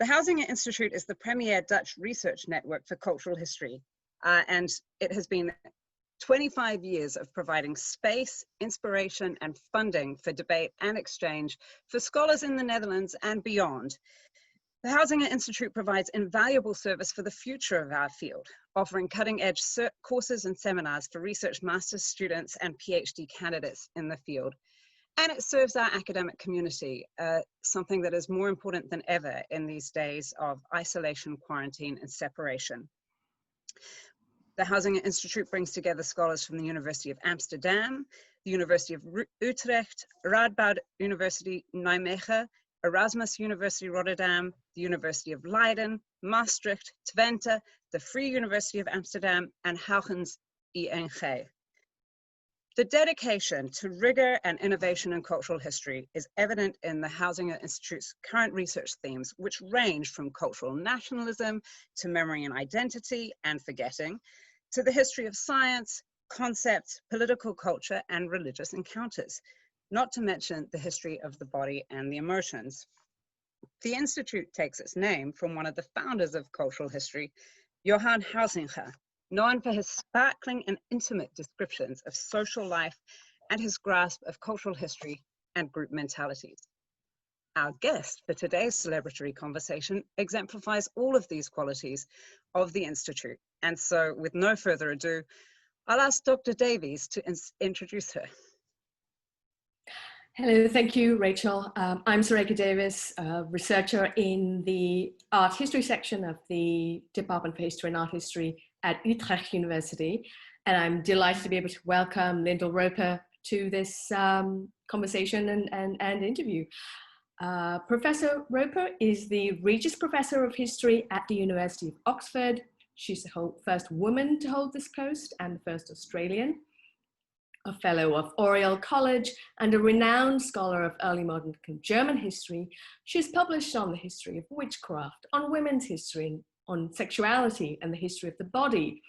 The Huizinga Institute is the premier Dutch research network for cultural history, and it has been 25 years of providing space, inspiration, and funding for debate and exchange for scholars in the Netherlands and beyond. The Huizinga Institute provides invaluable service for the future of our field, offering cutting-edge courses and seminars for research master's students and PhD candidates in the field. And it serves our academic community, something that is more important than ever in these days of isolation, quarantine, and separation. The Huizinga Institute brings together scholars from the University of Amsterdam, the University of Utrecht, Radboud University Nijmegen, Erasmus University Rotterdam, the University of Leiden, Maastricht, Twente, the Free University of Amsterdam, and Huygens ING. The dedication to rigor and innovation in cultural history is evident in the Huizinga Institute's current research themes, which range from cultural nationalism to memory and identity and forgetting, to the history of science, concepts, political culture, and religious encounters, not to mention the history of the body and the emotions. The Institute takes its name from one of the founders of cultural history, Johan Huizinga, known for his sparkling and intimate descriptions of social life and his grasp of cultural history and group mentalities. Our guest for today's celebratory conversation exemplifies all of these qualities of the Institute. And so, with no further ado, I'll ask Dr. Davies to introduce her. Hello, thank you, Rachel. I'm Sareka Davis, a researcher in the art history section of the Department for History and Art History at Utrecht University. And I'm delighted to be able to welcome Lyndal Roper to this conversation and interview. Professor Roper is the Regius Professor of History at the University of Oxford. She's the first woman to hold this post and the first Australian. A fellow of Oriel College and a renowned scholar of early modern German history. She's published on the history of witchcraft, on women's history, on sexuality and the history of the body,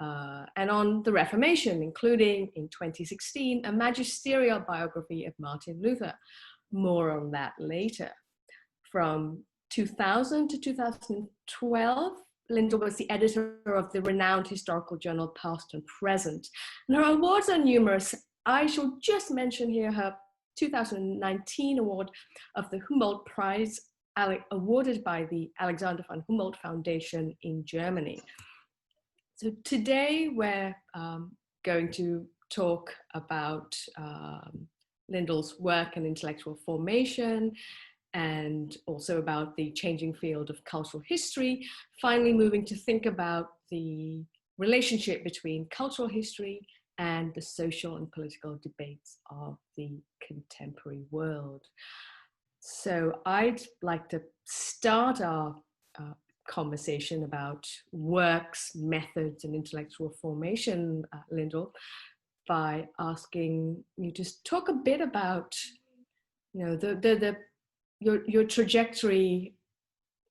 and on the Reformation, including in 2016, a magisterial biography of Martin Luther. More on that later. From 2000 to 2012, Lyndal was the editor of the renowned historical journal Past and Present. And her awards are numerous. I shall just mention here her 2019 award of the Humboldt Prize, awarded by the Alexander von Humboldt Foundation in Germany. So today we're going to talk about Lyndal's work and intellectual formation, and also about the changing field of cultural history, finally moving to think about the relationship between cultural history and the social and political debates of the contemporary world. So I'd like to start our conversation about works, methods, and intellectual formation, Lyndal, by asking you to talk a bit about, your trajectory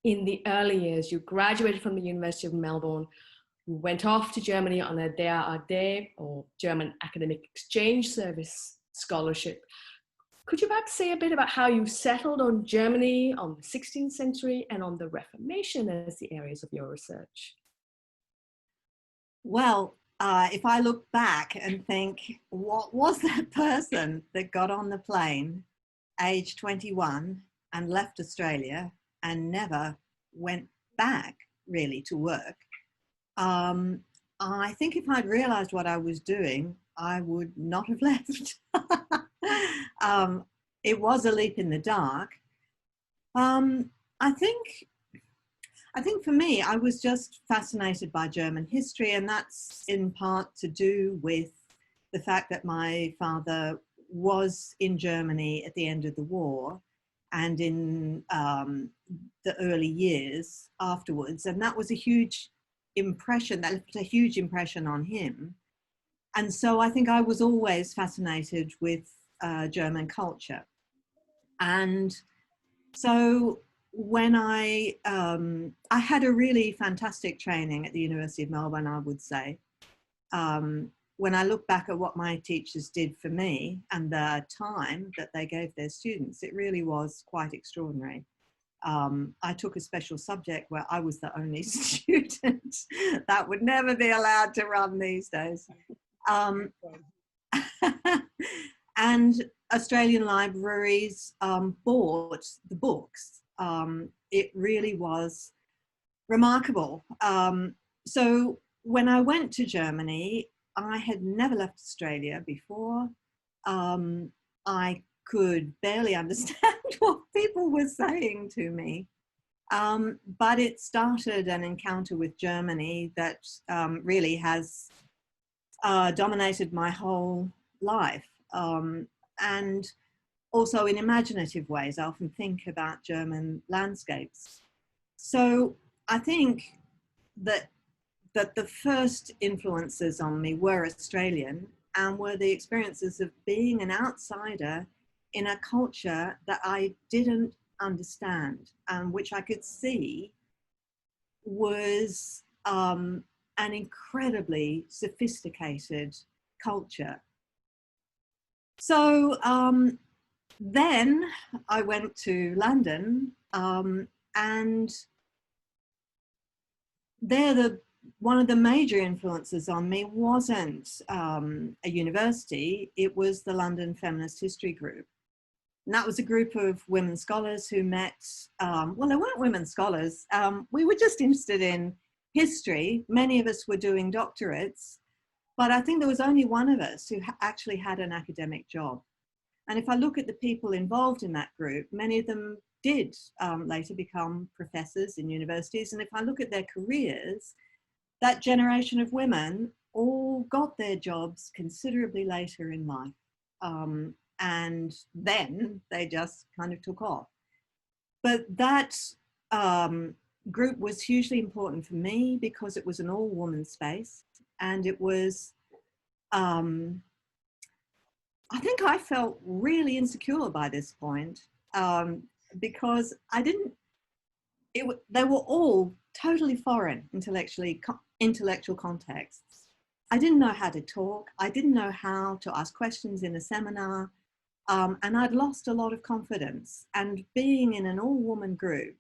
in the early years. You graduated from the University of Melbourne, you went off to Germany on a DAAD, or German Academic Exchange Service scholarship. Could you perhaps say a bit about how you settled on Germany, on the 16th century, and on the Reformation as the areas of your research? Well, if I look back and think, what was that person that got on the plane, age 21, and left Australia and never went back really to work? I think if I'd realized what I was doing, I would not have left. It was a leap in the dark. I think for me, I was just fascinated by German history, and that's in part to do with the fact that my father was in Germany at the end of the war and in the early years afterwards. And that was a huge impression, that left a huge impression on him. And so I think I was always fascinated with German culture. And so when I had a really fantastic training at the University of Melbourne, I would say. When I look back at what my teachers did for me and the time that they gave their students, it really was quite extraordinary. I took a special subject where I was the only student. That would never be allowed to run these days. And Australian libraries bought the books. It really was remarkable. So when I went to Germany, I had never left Australia before. I could barely understand what people were saying to me. But it started an encounter with Germany that really has dominated my whole life. And also in imaginative ways, I often think about German landscapes. So I think that the first influences on me were Australian and were the experiences of being an outsider in a culture that I didn't understand, which I could see was an incredibly sophisticated culture. So then I went to London, and there one of the major influences on me wasn't a university, it was the London Feminist History Group. And that was a group of women scholars who met, well, they weren't women scholars. We were just interested in history. Many of us were doing doctorates, but I think there was only one of us who actually had an academic job. And if I look at the people involved in that group, many of them did later become professors in universities. And if I look at their careers, that generation of women all got their jobs considerably later in life. And then they just kind of took off. But that group was hugely important for me because it was an all-woman space, and it was, I think I felt really insecure by this point because they were all totally foreign intellectual contexts. I didn't know how to talk. I didn't know how to ask questions in a seminar. And I'd lost a lot of confidence. And being in an all-woman group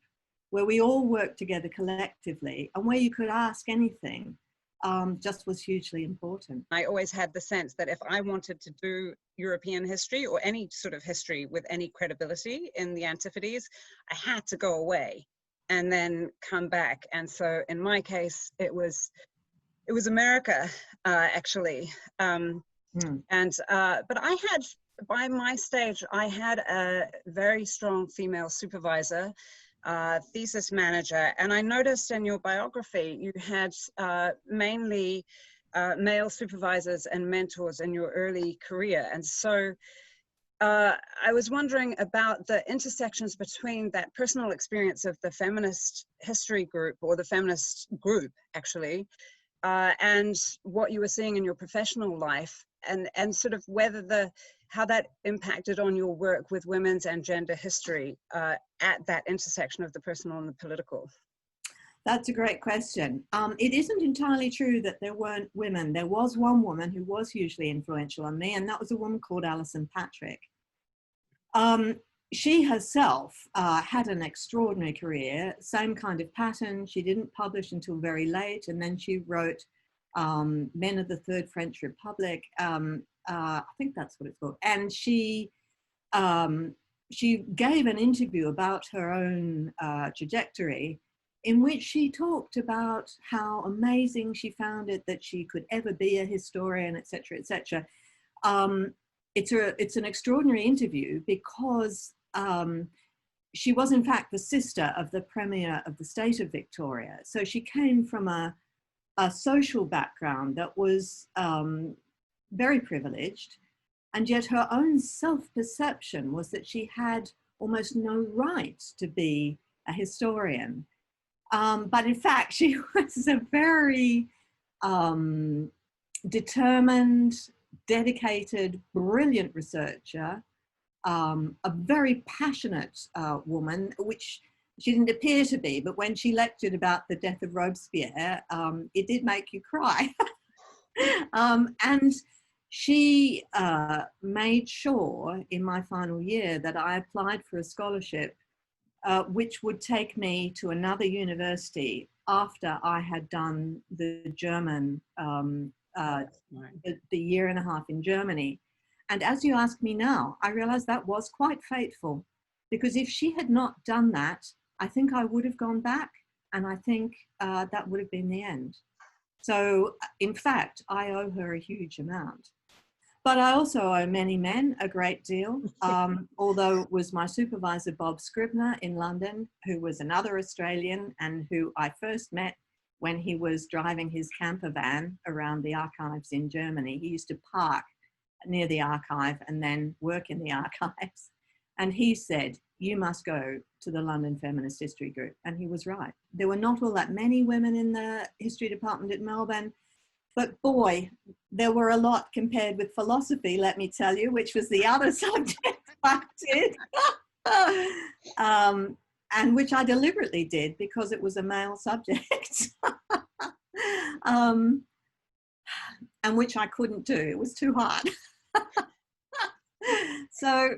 where we all worked together collectively and where you could ask anything just was hugely important. I always had the sense that if I wanted to do European history or any sort of history with any credibility in the Antipodes, I had to go away and then come back. And so in my case, it was America, actually. But I had, by my stage, I had a very strong female supervisor, thesis manager, and I noticed in your biography you had mainly male supervisors and mentors in your early career. And so I was wondering about the intersections between that personal experience of the feminist history group, or the feminist group actually, and what you were seeing in your professional life, and sort of whether how that impacted on your work with women's and gender history at that intersection of the personal and the political. That's a great question. It isn't entirely true that there weren't women. There was one woman who was hugely influential on me, and that was a woman called Alison Patrick. She herself had an extraordinary career, same kind of pattern. She didn't publish until very late, and then she wrote Men of the Third French Republic. I think that's what it's called. And she gave an interview about her own trajectory, in which she talked about how amazing she found it that she could ever be a historian, etc., etc. It's an extraordinary interview because she was in fact the sister of the Premier of the state of Victoria. So she came from a social background that was very privileged, and yet her own self-perception was that she had almost no right to be a historian. But in fact, she was a very determined, dedicated, brilliant researcher, a very passionate woman, which she didn't appear to be, but when she lectured about the death of Robespierre, it did make you cry. And she made sure in my final year that I applied for a scholarship which would take me to another university after I had done the German, the year and a half in Germany. And as you ask me now, I realize that was quite fateful, because if she had not done that, I think I would have gone back, and I think that would have been the end. So in fact, I owe her a huge amount. But I also owe many men a great deal, although it was my supervisor, Bob Scribner in London, who was another Australian and who I first met when he was driving his camper van around the archives in Germany. He used to park near the archive and then work in the archives. And he said, you must go to the London Feminist History Group. And he was right. There were not all that many women in the history department at Melbourne, but boy, there were a lot compared with philosophy, let me tell you, which was the other subject I did. And which I deliberately did because it was a male subject. And which I couldn't do, it was too hard. So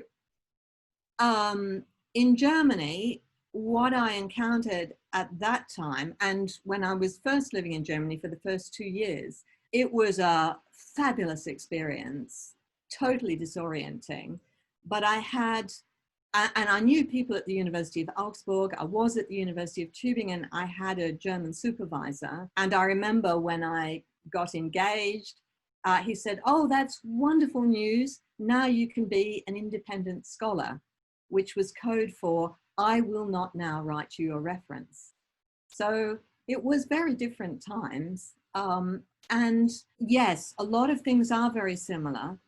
in Germany, what I encountered at that time, and when I was first living in Germany for the first 2 years, it was a fabulous experience, totally disorienting. But I had, and I knew people at the University of Augsburg. I was at the University of Tübingen. I had a German supervisor. And I remember when I got engaged, he said, oh, that's wonderful news. Now you can be an independent scholar, which was code for, I will not now write you a reference. So it was very different times. And yes, a lot of things are very similar,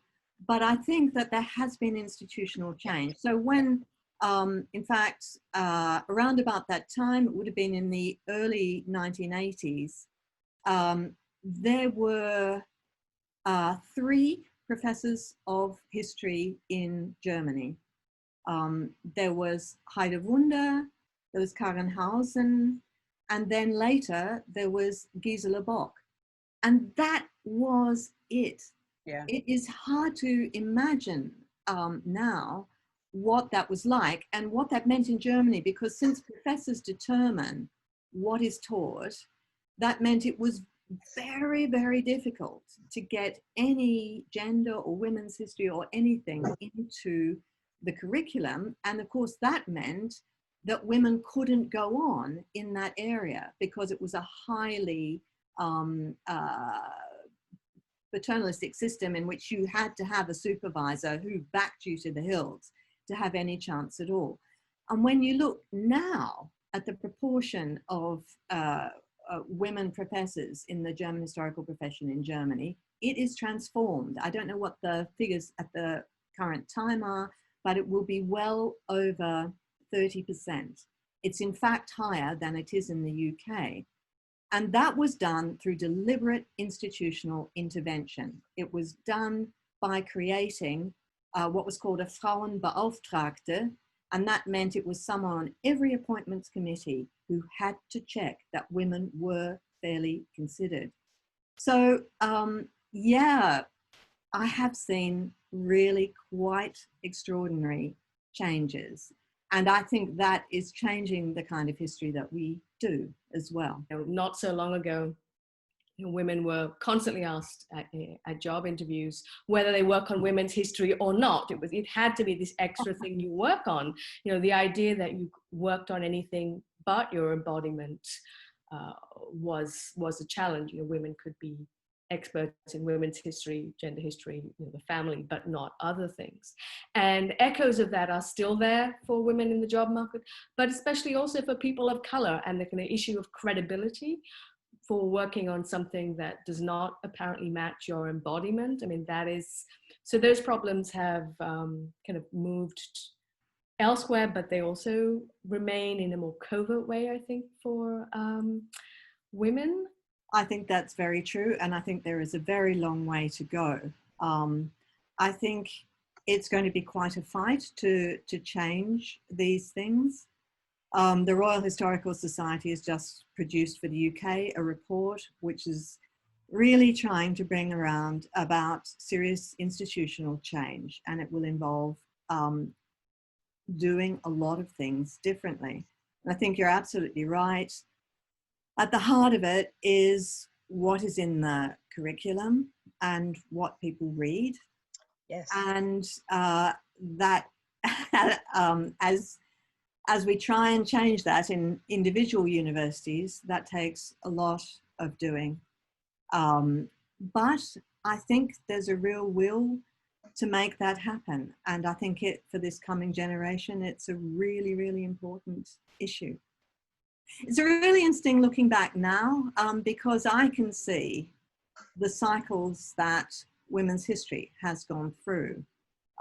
but I think that there has been institutional change. So when, in fact, around about that time, it would have been in the early 1980s, there were 3 professors of history in Germany. There was Heidewunder, there was Karenhausen, and then later there was Gisela Bock. And that was it. Yeah. It is hard to imagine now what that was like and what that meant in Germany, because since professors determine what is taught, that meant it was very, very difficult to get any gender or women's history or anything into the curriculum. And of course that meant that women couldn't go on in that area because it was a highly paternalistic system in which you had to have a supervisor who backed you to the hills to have any chance at all. And when you look now at the proportion of women professors in the German historical profession in Germany, it is transformed. I don't know what the figures at the current time are, but it will be well over 30%. It's in fact higher than it is in the UK. And that was done through deliberate institutional intervention. It was done by creating what was called a Frauenbeauftragte, and that meant it was someone on every appointments committee who had to check that women were fairly considered. So yeah, I have seen really quite extraordinary changes. And I think that is changing the kind of history that we do as well. Not so long ago, women were constantly asked at job interviews whether they work on women's history or not. It had to be this extra thing you work on. The idea that you worked on anything but your embodiment was a challenge. Women could be experts in women's history, gender history, the family, but not other things. And echoes of that are still there for women in the job market, but especially also for people of color, and the kind of issue of credibility for working on something that does not apparently match your embodiment. I mean, so those problems have kind of moved elsewhere, but they also remain in a more covert way, I think, for women. I think that's very true, and I think there is a very long way to go. I think it's going to be quite a fight to change these things. The Royal Historical Society has just produced for the UK a report which is really trying to bring around about serious institutional change, and it will involve doing a lot of things differently. And I think you're absolutely right. At the heart of it is what is in the curriculum and what people read. Yes. And that as we try and change that in individual universities, that takes a lot of doing. But I think there's a real will to make that happen. And I think for this coming generation, it's a really, really important issue. It's really interesting looking back now, because I can see the cycles that women's history has gone through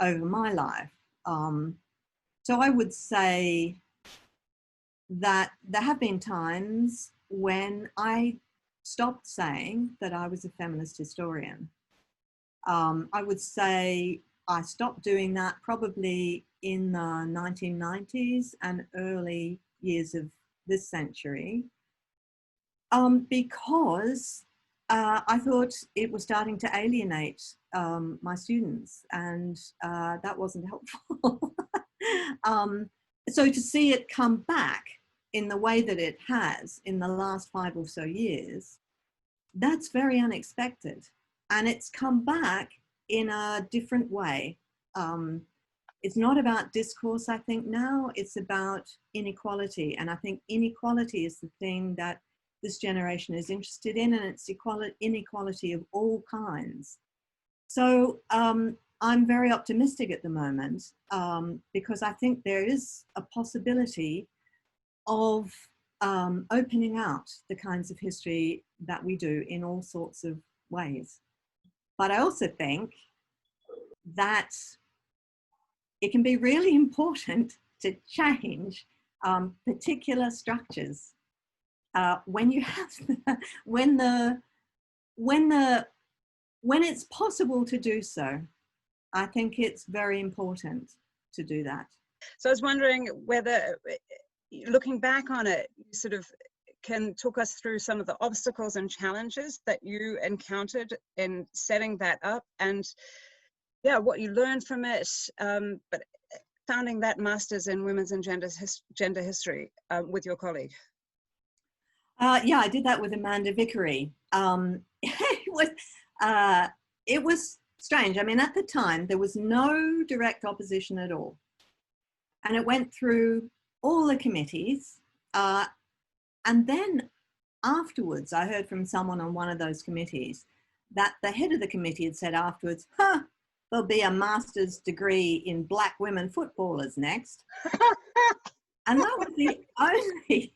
over my life. So I would say that there have been times when I stopped saying that I was a feminist historian. I would say I stopped doing that probably in the 1990s and early years of this century, because I thought it was starting to alienate my students, and that wasn't helpful. So to see it come back in the way that it has in the last 5 or so years, that's very unexpected. And it's come back in a different way. It's not about discourse, I think, now. It's about inequality. And I think inequality is the thing that this generation is interested in, and it's inequality of all kinds. So I'm very optimistic at the moment, because I think there is a possibility of opening out the kinds of history that we do in all sorts of ways. But I also think that it can be really important to change particular structures when you have when it's possible to do so. I think it's very important to do that. So I was wondering whether, looking back on it, you sort of can talk us through some of the obstacles and challenges that you encountered in setting that up, and yeah, what you learned from it, but founding that Masters in Women's and Gender History with your colleague. Yeah, I did that with Amanda Vickery. It was strange. I mean, at the time, there was no direct opposition at all. And it went through all the committees. And then afterwards, I heard from someone on one of those committees that the head of the committee had said afterwards, there'll be a master's degree in Black women footballers next. And that was the only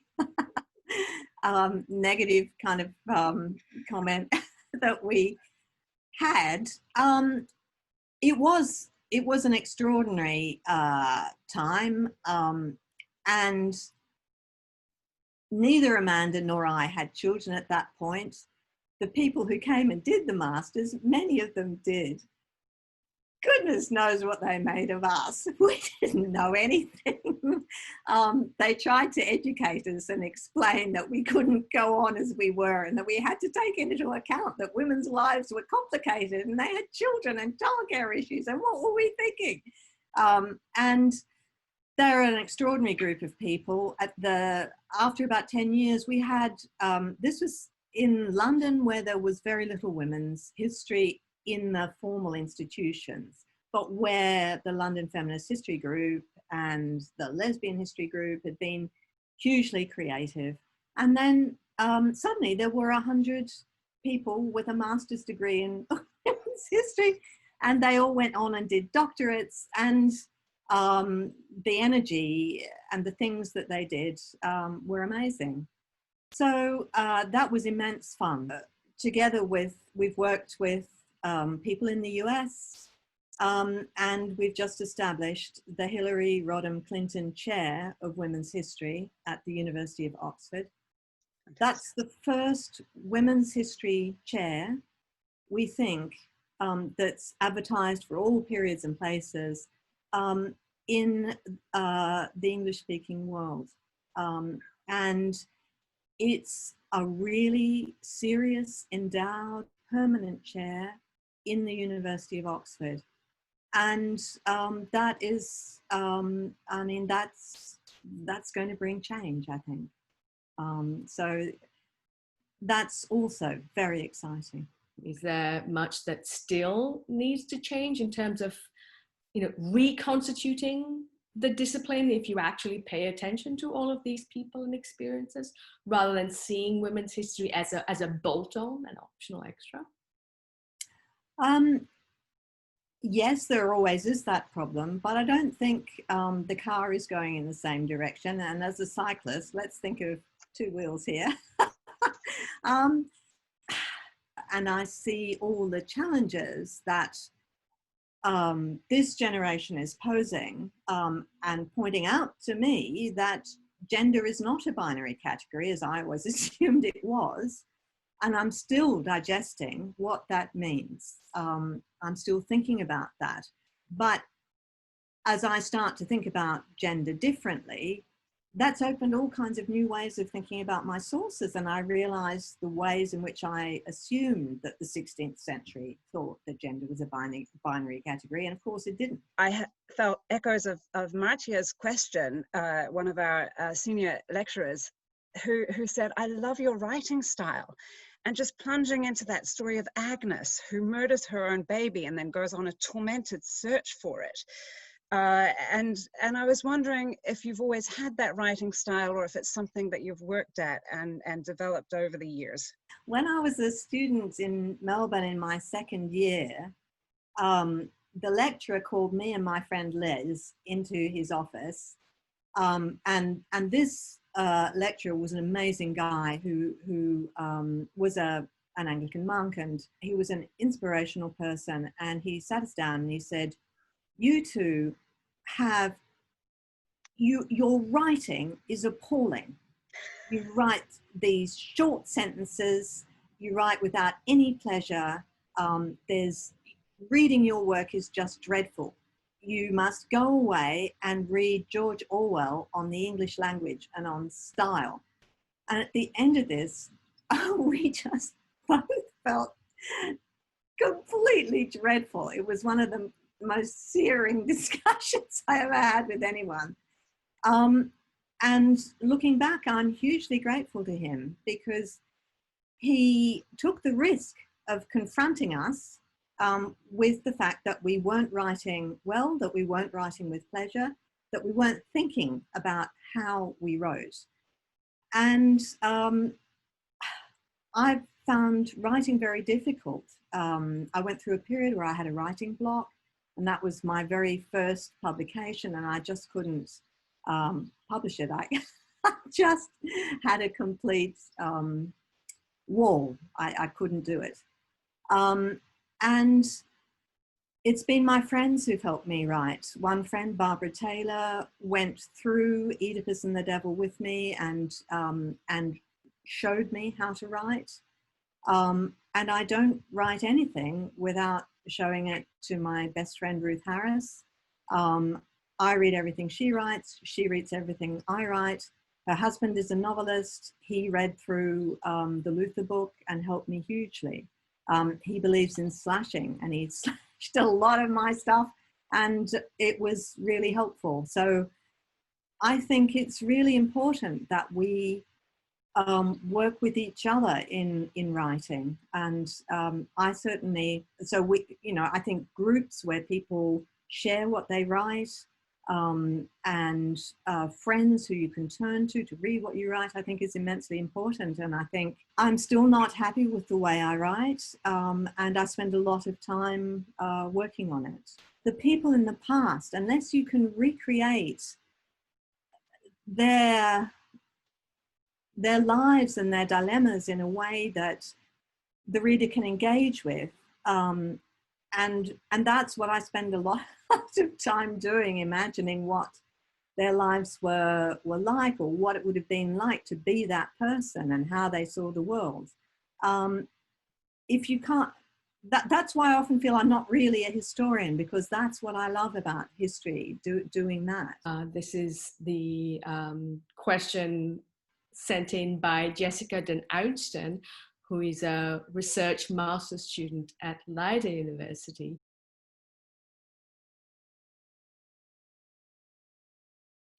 negative kind of comment that we had. It was an extraordinary time, and neither Amanda nor I had children at that point. The people who came and did the masters, many of them did. Goodness knows what they made of us. We didn't know anything. They tried to educate us and explain that we couldn't go on as we were, and that we had to take into account that women's lives were complicated and they had children and childcare issues, and what were we thinking? And they're an extraordinary group of people. After about 10 years, we had, this was in London, where there was very little women's history in the formal institutions, but where the London Feminist History Group and the Lesbian History Group had been hugely creative. And then suddenly there were 100 people with a master's degree in women's history, and they all went on and did doctorates, and the energy and the things that they did were amazing. So that was immense fun. Together we've worked with people in the US, and we've just established the Hillary Rodham Clinton Chair of Women's History at the University of Oxford. That's the first women's history chair, we think, that's advertised for all periods and places in the English-speaking world. And it's a really serious, endowed, permanent chair in the University of Oxford. And that is, I mean, that's going to bring change, I think. So that's also very exciting. Is there much that still needs to change in terms of, you know, reconstituting the discipline if you actually pay attention to all of these people and experiences, rather than seeing women's history as a bolt-on, an optional extra? Yes, there always is that problem, but I don't think the car is going in the same direction. And as a cyclist, let's think of two wheels here. And I see all the challenges that this generation is posing, and pointing out to me that gender is not a binary category, as I always assumed it was. And I'm still digesting what that means. I'm still thinking about that. But as I start to think about gender differently, that's opened all kinds of new ways of thinking about my sources. And I realized the ways in which I assumed that the 16th century thought that gender was a binary category. And of course it didn't. I felt echoes of Marcia's question, one of our senior lecturers, who said, I love your writing style. And just plunging into that story of Agnes, who murders her own baby and then goes on a tormented search for it. And I was wondering if you've always had that writing style, or if it's something that you've worked at and developed over the years. When I was a student in Melbourne in my second year, the lecturer called me and my friend Liz into his office. And this lecturer was an amazing guy who was an Anglican monk, and he was an inspirational person. And he sat us down and he said, you two have, your writing is appalling. You write these short sentences, you write without any pleasure. Reading your work is just dreadful. You must go away and read George Orwell on the English language and on style. And at the end of this, we just both felt completely dreadful. It was one of the most searing discussions I ever had with anyone. And looking back, I'm hugely grateful to him, because he took the risk of confronting us with the fact that we weren't writing well, that we weren't writing with pleasure, that we weren't thinking about how we wrote. And I found writing very difficult. I went through a period where I had a writing block, and that was my very first publication, and I just couldn't publish it. I just had a complete wall. I couldn't do it. And it's been my friends who've helped me write. One friend, Barbara Taylor, went through Oedipus and the Devil with me and showed me how to write. And I don't write anything without showing it to my best friend, Ruth Harris. I read everything she writes. She reads everything I write. Her husband is a novelist. He read through the Luther book and helped me hugely. He believes in slashing, and he slashed a lot of my stuff, and it was really helpful. So I think it's really important that we work with each other in writing. And I certainly, so we, you know, I think groups where people share what they write, and friends who you can turn to read what you write, I think is immensely important. And I think I'm still not happy with the way I write, and I spend a lot of time working on it. The people in the past, unless you can recreate their lives and their dilemmas in a way that the reader can engage with, and that's what I spend a lot of time doing, imagining what their lives were like, or what it would have been like to be that person and how they saw the world. If you can't, that's why I often feel I'm not really a historian, because that's what I love about history, doing that. This is the question sent in by Jessica den Oudsten, who is a research master's student at Leiden University.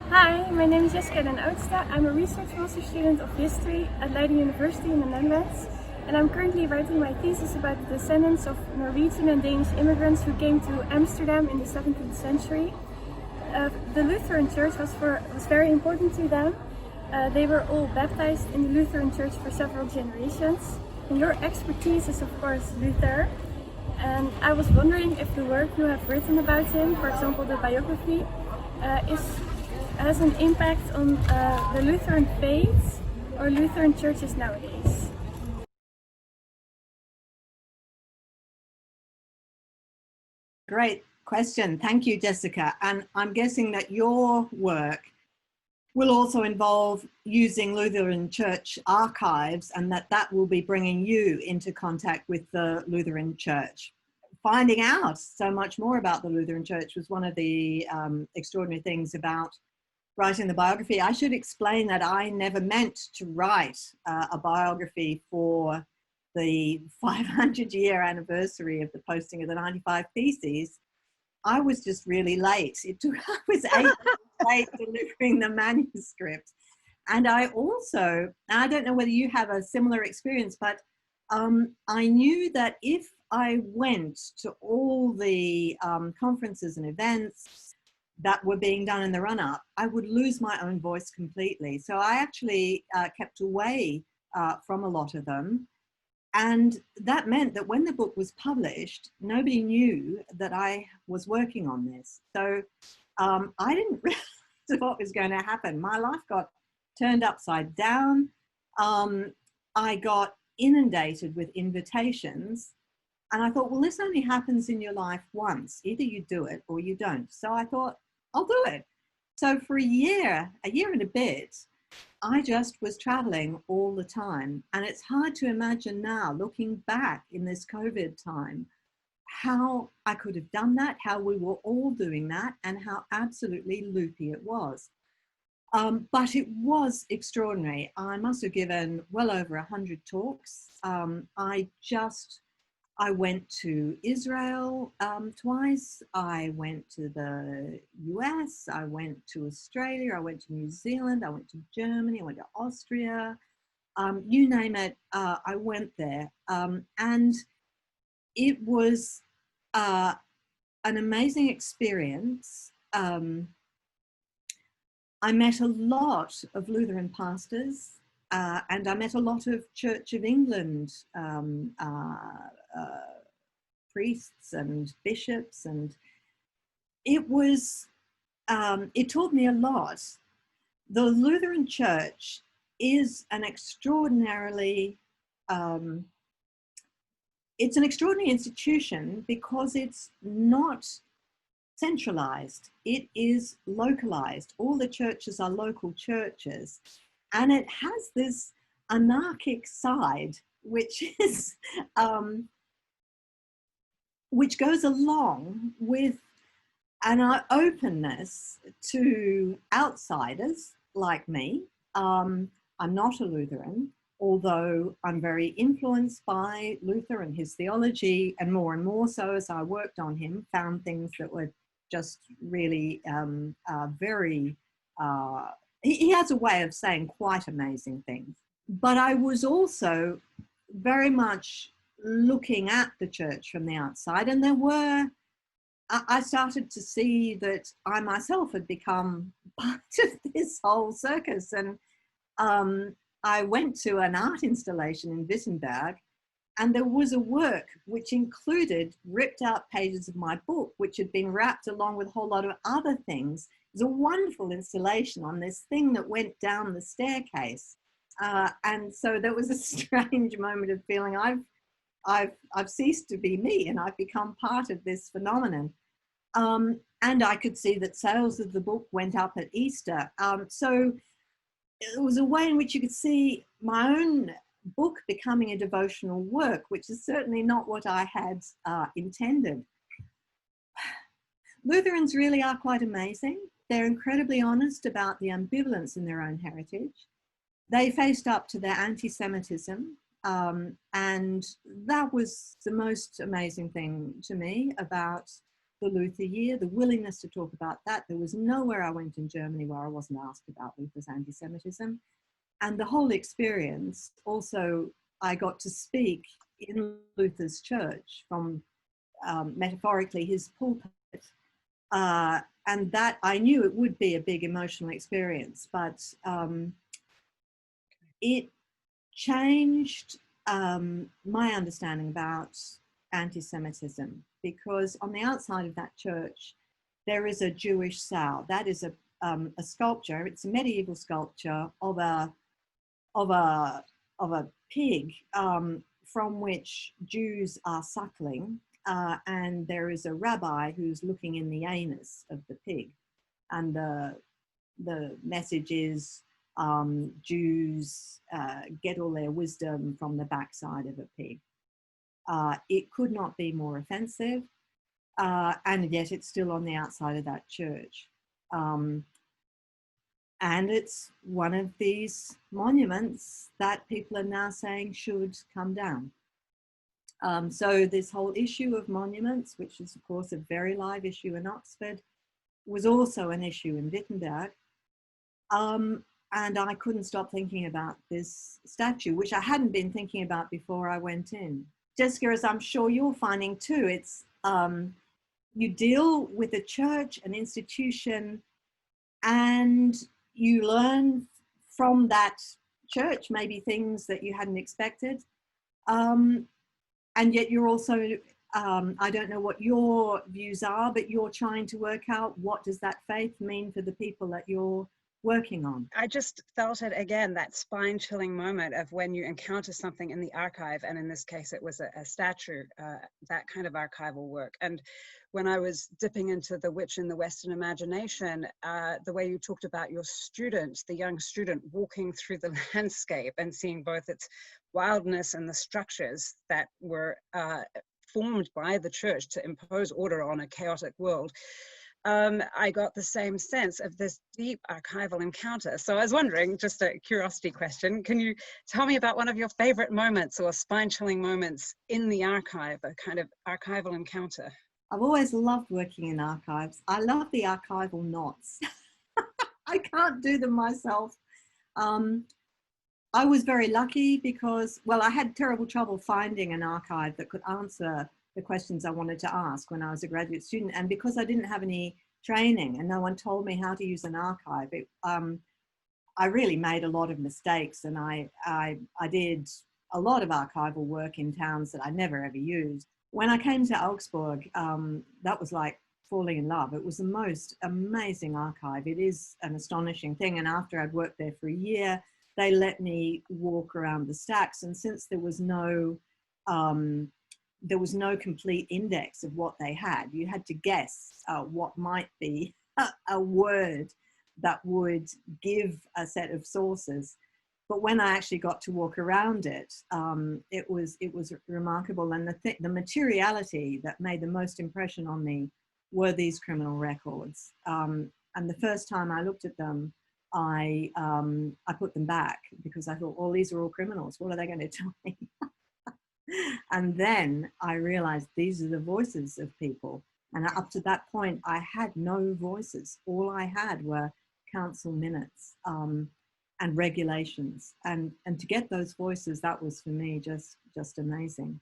Hi, my name is Jessica den Oudste. I'm a research master student of history at Leiden University in the Netherlands, and I'm currently writing my thesis about the descendants of Norwegian and Danish immigrants who came to Amsterdam in the 17th century. The Lutheran Church was very important to them. They were all baptized in the Lutheran Church for several generations. And your expertise is, of course, Luther. And I was wondering if the work you have written about him, for example, the biography, has an impact on the Lutheran faith or Lutheran churches nowadays. Great question. Thank you, Jessica. And I'm guessing that your work will also involve using Lutheran Church archives, and that will be bringing you into contact with the Lutheran Church. Finding out so much more about the Lutheran Church was one of the extraordinary things about writing the biography. I should explain that I never meant to write a biography for the 500-year anniversary of the posting of the 95 Theses. I was just really late. I was 8 months late delivering the manuscript. And I don't know whether you have a similar experience, but I knew that if I went to all the conferences and events that were being done in the run-up, I would lose my own voice completely. So I actually kept away from a lot of them. And that meant that when the book was published, nobody knew that I was working on this. So I didn't realize what was going to happen. My life got turned upside down. I got inundated with invitations. And I thought, well, this only happens in your life once. Either you do it or you don't. So I thought, I'll do it. So for a year and a bit, I just was traveling all the time. And it's hard to imagine now, looking back in this COVID time, how I could have done that, how we were all doing that, and how absolutely loopy it was. But it was extraordinary. I must have given well over 100 talks. I went to Israel twice. I went to the US. I went to Australia. I went to New Zealand. I went to Germany. I went to Austria. You name it, I went there. And it was an amazing experience. I met a lot of Lutheran pastors, and I met a lot of Church of England priests and bishops, and it taught me a lot. The Lutheran Church is an extraordinary institution because it's not centralized. It is localized. All the churches are local churches, and it has this anarchic side, which is which goes along with an openness to outsiders like me. I'm not a Lutheran, although I'm very influenced by Luther and his theology, and more so as I worked on him, found things that were just really he has a way of saying quite amazing things. But I was also very much looking at the church from the outside, and I started to see that I myself had become part of this whole circus. And I went to an art installation in Wittenberg, and there was a work which included ripped out pages of my book, which had been wrapped along with a whole lot of other things. It was a wonderful installation on this thing that went down the staircase. And so there was a strange moment of feeling I've ceased to be me, and I've become part of this phenomenon. And I could see that sales of the book went up at Easter. So it was a way in which you could see my own book becoming a devotional work, which is certainly not what I had intended. Lutherans really are quite amazing. They're incredibly honest about the ambivalence in their own heritage. They faced up to their anti-Semitism, and that was the most amazing thing to me about the Luther year, the willingness to talk about that. There was nowhere I went in Germany where I wasn't asked about Luther's anti-Semitism. And the whole experience, also, I got to speak in Luther's church from, metaphorically, his pulpit. And that, I knew it would be a big emotional experience, but it changed my understanding about anti-Semitism, because on the outside of that church, there is a Jewish sow. That is a sculpture. It's a medieval sculpture of a pig from which Jews are suckling, and there is a rabbi who's looking in the anus of the pig, and the message is Jews get all their wisdom from the backside of a pig. It could not be more offensive, and yet it's still on the outside of that church. And it's one of these monuments that people are now saying should come down. So this whole issue of monuments, which is of course a very live issue in Oxford, was also an issue in Wittenberg. And I couldn't stop thinking about this statue, which I hadn't been thinking about before I went in. Jessica, as I'm sure you're finding too, it's you deal with a church, an institution, and you learn from that church maybe things that you hadn't expected. And yet you're also, I don't know what your views are, but you're trying to work out what does that faith mean for the people that you're working on. I just felt it again, that spine-chilling moment of when you encounter something in the archive, and in this case it was a statue, that kind of archival work. And when I was dipping into The Witch in the Western Imagination, the way you talked about your student, the young student walking through the landscape and seeing both its wildness and the structures that were formed by the church to impose order on a chaotic world, I got the same sense of this deep archival encounter. So I was wondering, just a curiosity question, can you tell me about one of your favorite moments or spine-chilling moments in the archive, a kind of archival encounter? I've always loved working in archives. I love the archival knots. I can't do them myself. I was very lucky because, well, I had terrible trouble finding an archive that could answer the questions I wanted to ask when I was a graduate student. And because I didn't have any training and no one told me how to use an archive, I really made a lot of mistakes. And I did a lot of archival work in towns that I never ever used. When I came to Augsburg, that was like falling in love. It was the most amazing archive. It is an astonishing thing. And after I'd worked there for a year, they let me walk around the stacks. And since there was no complete index of what they had, you had to guess what might be a word that would give a set of sources. But when I actually got to walk around it, it was remarkable. And the materiality that made the most impression on me were these criminal records. And the first time I looked at them, I put them back because I thought, well, these are all criminals. What are they going to tell me? And then I realized these are the voices of people. And up to that point, I had no voices. All I had were council minutes and regulations. And to get those voices, that was for me just amazing.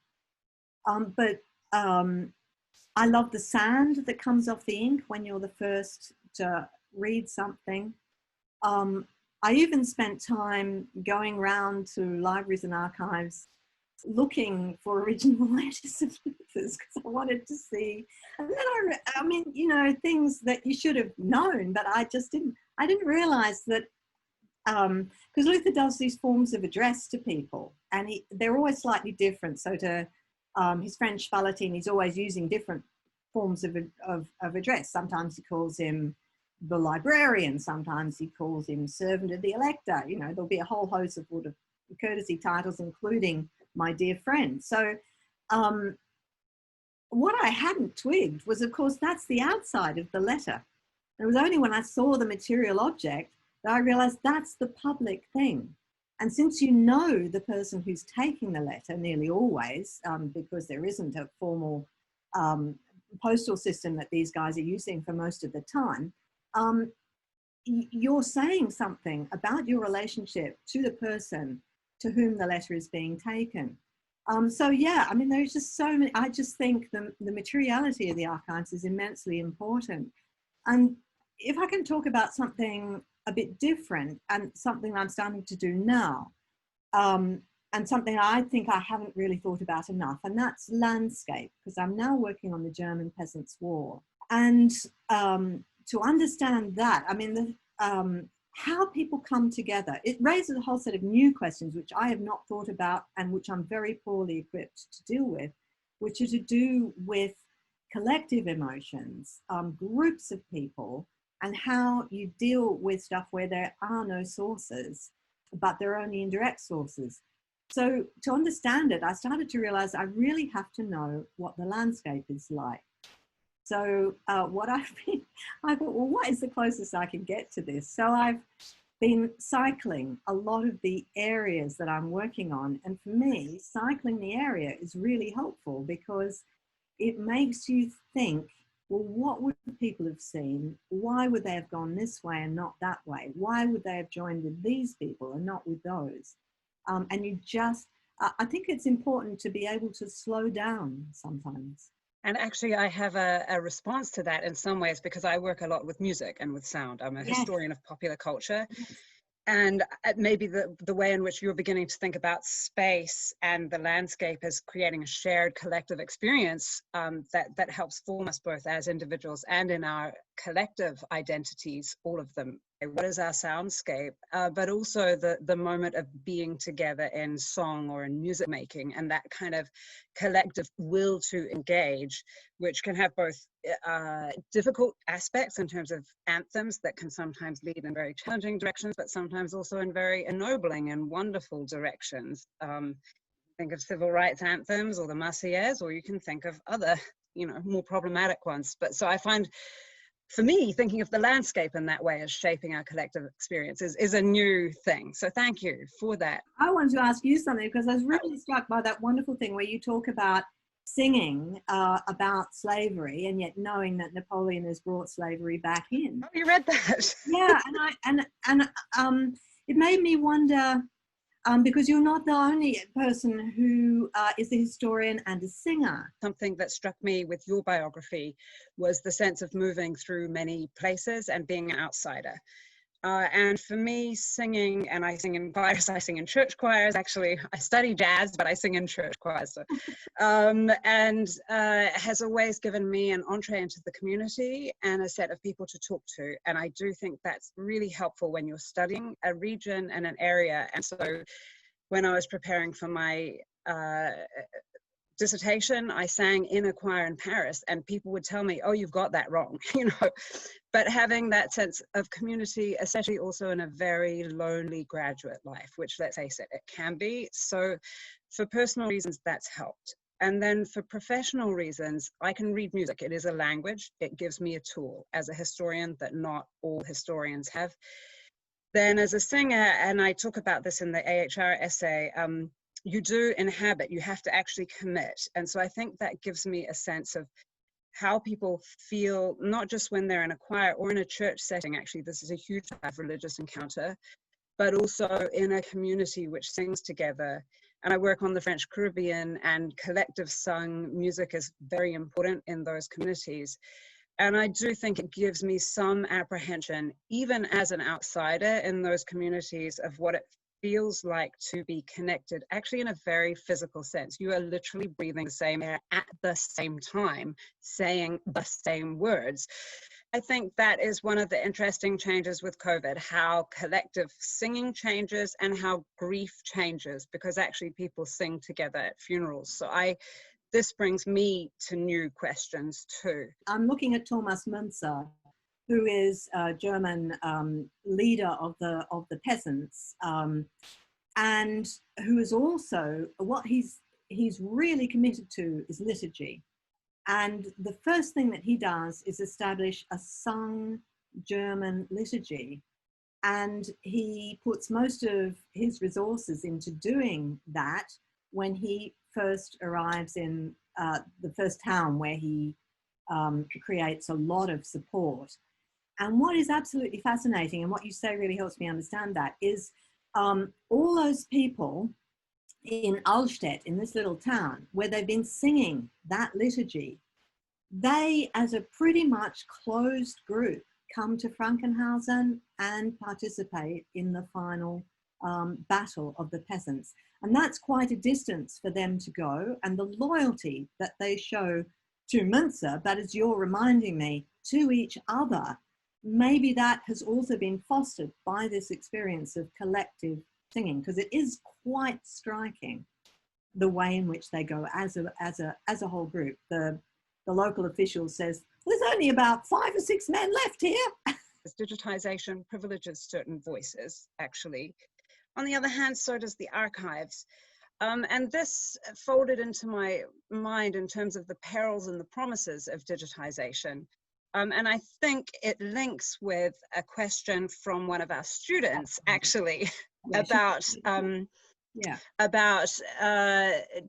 But I love the sand that comes off the ink when you're the first to read something. I even spent time going around to libraries and archives looking for original letters of Luther's because I wanted to see. And then I mean, you know, things that you should have known, but I didn't realize that, because Luther does these forms of address to people, and they're always slightly different. So to his friend Spalatin, he's always using different forms of address. Sometimes he calls him the librarian, sometimes he calls him servant of the elector. You know, there'll be a whole host of courtesy titles, including my dear friend. So what I hadn't twigged was, of course, that's the outside of the letter. It was only when I saw the material object that I realized that's the public thing. And since you know the person who's taking the letter nearly always, because there isn't a formal postal system that these guys are using for most of the time, you're saying something about your relationship to the person to whom the letter is being taken. So yeah, I mean, there's just so many. I just think the materiality of the archives is immensely important. And if I can talk about something a bit different and something I'm starting to do now, and something I think I haven't really thought about enough, and that's landscape, because I'm now working on the German Peasants War. And to understand that, I mean, how people come together, it raises a whole set of new questions which I have not thought about and which I'm very poorly equipped to deal with, which are to do with collective emotions, groups of people, and how you deal with stuff where there are no sources, but there are only indirect sources. So to understand it, I started to realize I really have to know what the landscape is like. So I thought, well, what is the closest I can get to this? So I've been cycling a lot of the areas that I'm working on. And for me, cycling the area is really helpful because it makes you think, well, what would people have seen? Why would they have gone this way and not that way? Why would they have joined with these people and not with those? And you just, I think it's important to be able to slow down sometimes. And actually, I have a response to that in some ways, because I work a lot with music and with sound. I'm a historian of popular culture. Yes. And maybe the way in which you're beginning to think about space and the landscape as creating a shared collective experience that helps form us both as individuals and in our collective identities, all of them. What is our soundscape? But also the moment of being together in song or in music making, and that kind of collective will to engage, which can have both difficult aspects in terms of anthems that can sometimes lead in very challenging directions, but sometimes also in very ennobling and wonderful directions. Think of civil rights anthems or the Marseillaise, or you can think of other, more problematic ones. But so I find, for me, thinking of the landscape in that way as shaping our collective experiences is a new thing. So thank you for that. I wanted to ask you something, because I was really struck by that wonderful thing where you talk about singing about slavery, and yet knowing that Napoleon has brought slavery back in. Oh, you read that? Yeah, and it made me wonder, because you're not the only person who is a historian and a singer. Something that struck me with your biography was the sense of moving through many places and being an outsider. And for me, singing, and I sing in choirs, I sing in church choirs. Actually, I study jazz, but I sing in church choirs. So, has always given me an entree into the community and a set of people to talk to. And I do think that's really helpful when you're studying a region and an area. And so when I was preparing for my dissertation, I sang in a choir in Paris, and people would tell me, oh, you've got that wrong, but having that sense of community, especially also in a very lonely graduate life, which, let's face it, it can be. So for personal reasons, that's helped. And then for professional reasons, I can read music. It is a language. It gives me a tool as a historian that not all historians have. Then as a singer, and I talk about this in the AHR essay, you do inhabit, you have to actually commit. And so I think that gives me a sense of how people feel, not just when they're in a choir or in a church setting. Actually, this is a huge religious encounter, but also in a community which sings together. And I work on the French Caribbean, and collective sung music is very important in those communities. And I do think it gives me some apprehension, even as an outsider in those communities, of what it feels like to be connected, actually in a very physical sense. You are literally breathing the same air at the same time, saying the same words. I think that is one of the interesting changes with COVID, how collective singing changes and how grief changes, because actually people sing together at funerals. So this brings me to new questions too. I'm looking at Thomas Münzer, who is a German leader of the peasants, and who is also, what he's really committed to is liturgy. And the first thing that he does is establish a sung German liturgy. And he puts most of his resources into doing that when he first arrives in the first town where he creates a lot of support. And what is absolutely fascinating, and what you say really helps me understand that, is all those people in Allstedt, in this little town, where they've been singing that liturgy, they, as a pretty much closed group, come to Frankenhausen and participate in the final battle of the peasants. And that's quite a distance for them to go. And the loyalty that they show to Münzer, but as you're reminding me, to each other, maybe that has also been fostered by this experience of collective singing, because it is quite striking the way in which they go as a whole group. The local official says, there's only about 5 or 6 men left here. Digitization privileges certain voices, actually. On the other hand, so does the archives. And this folded into my mind in terms of the perils and the promises of digitization. And I think it links with a question from one of our students, actually, about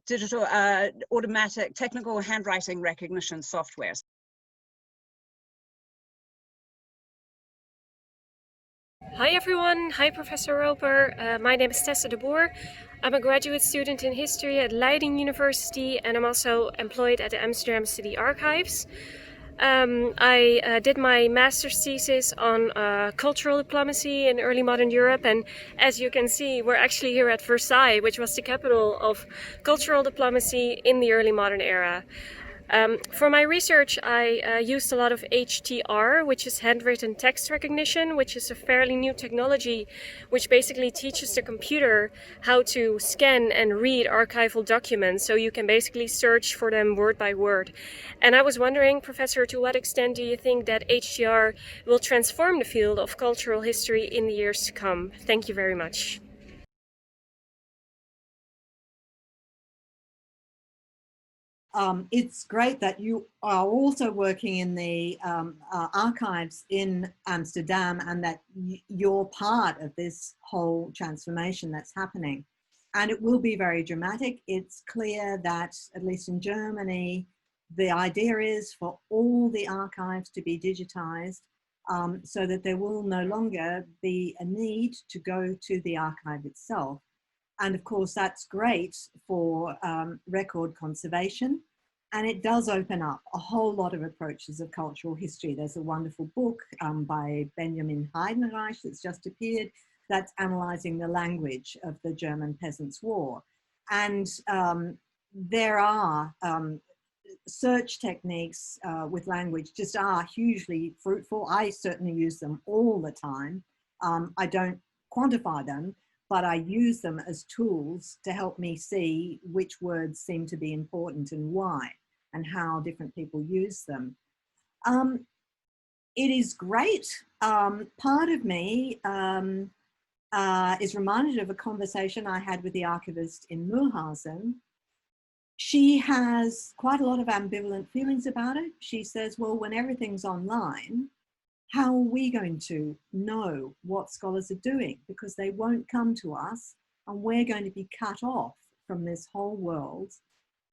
digital automatic technical handwriting recognition software. Hi everyone, hi Professor Roper. My name is Tessa de Boer. I'm a graduate student in history at Leiden University, and I'm also employed at the Amsterdam City Archives. I did my master's thesis on cultural diplomacy in early modern Europe, and as you can see, we're actually here at Versailles, which was the capital of cultural diplomacy in the early modern era. For my research, I used a lot of HTR, which is handwritten text recognition, which is a fairly new technology which basically teaches the computer how to scan and read archival documents, so you can basically search for them word by word. And I was wondering, Professor, to what extent do you think that HTR will transform the field of cultural history in the years to come? Thank you very much. It's great that you are also working in the archives in Amsterdam, and that you're part of this whole transformation that's happening. And it will be very dramatic. It's clear that, at least in Germany, the idea is for all the archives to be digitized, so that there will no longer be a need to go to the archive itself. And of course, that's great for record conservation. And it does open up a whole lot of approaches of cultural history. There's a wonderful book by Benjamin Heidenreich that's just appeared that's analyzing the language of the German Peasants' War. And there are search techniques with language just are hugely fruitful. I certainly use them all the time. I don't quantify them, but I use them as tools to help me see which words seem to be important and why, and how different people use them. It is great. Part of me is reminded of a conversation I had with the archivist in Mulhausen. She has quite a lot of ambivalent feelings about it. She says, well, when everything's online, how are we going to know what scholars are doing? Because they won't come to us, and we're going to be cut off from this whole world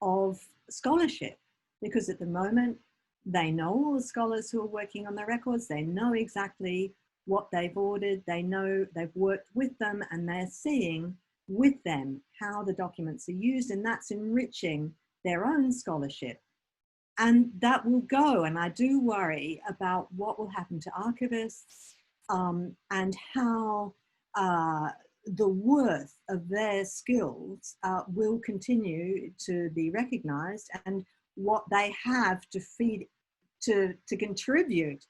of scholarship. Because at the moment, they know all the scholars who are working on the records, they know exactly what they've ordered, they know they've worked with them, and they're seeing with them how the documents are used, and that's enriching their own scholarship. And that will go, and I do worry about what will happen to archivists and how the worth of their skills will continue to be recognized, and what they have to feed, to contribute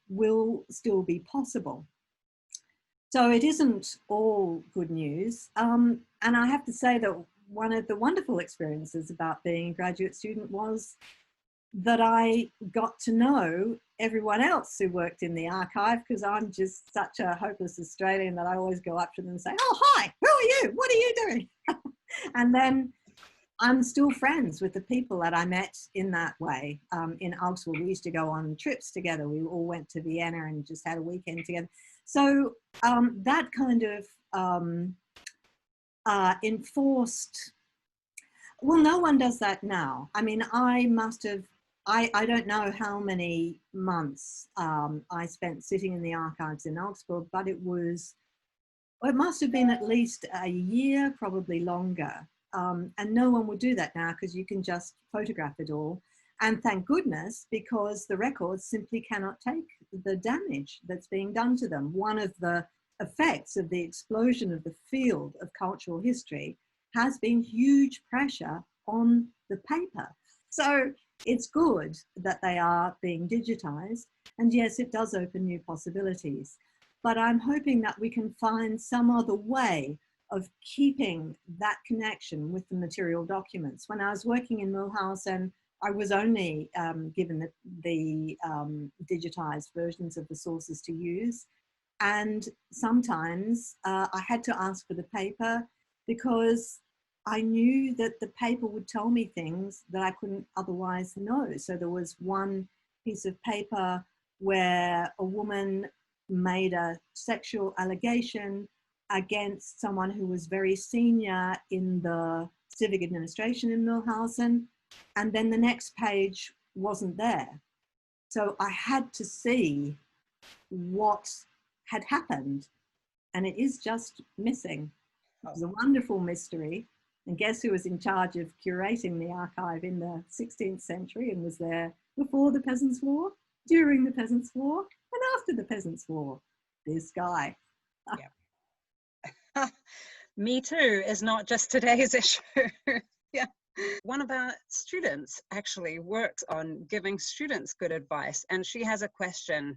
will still be possible. So it isn't all good news. And I have to say that one of the wonderful experiences about being a graduate student was that I got to know everyone else who worked in the archive, because I'm just such a hopeless Australian that I always go up to them and say, oh, hi, who are you? What are you doing? And then I'm still friends with the people that I met in that way. In Augsburg, we used to go on trips together. We all went to Vienna and just had a weekend together. So that kind of enforced, well, no one does that now. I mean, I must have I don't know how many months I spent sitting in the archives in Augsburg, but it must have been at least a year, probably longer. And no one would do that now because you can just photograph it all. And thank goodness, because the records simply cannot take the damage that's being done to them. One of the effects of the explosion of the field of cultural history has been huge pressure on the paper. So it's good that they are being digitized. And yes, it does open new possibilities. But I'm hoping that we can find some other way of keeping that connection with the material documents. When I was working in Mulhausen, I was only given the digitized versions of the sources to use. And sometimes I had to ask for the paper because I knew that the paper would tell me things that I couldn't otherwise know. So there was one piece of paper where a woman made a sexual allegation against someone who was very senior in the civic administration in Mulhausen. And then the next page wasn't there. So I had to see what had happened, and it is just missing. It was a wonderful mystery. And guess who was in charge of curating the archive in the 16th century and was there before the Peasants War, during the Peasants War, and after the Peasants War? This guy. Yeah. Me too is not just today's issue. Yeah. One of our students actually works on giving students good advice, and she has a question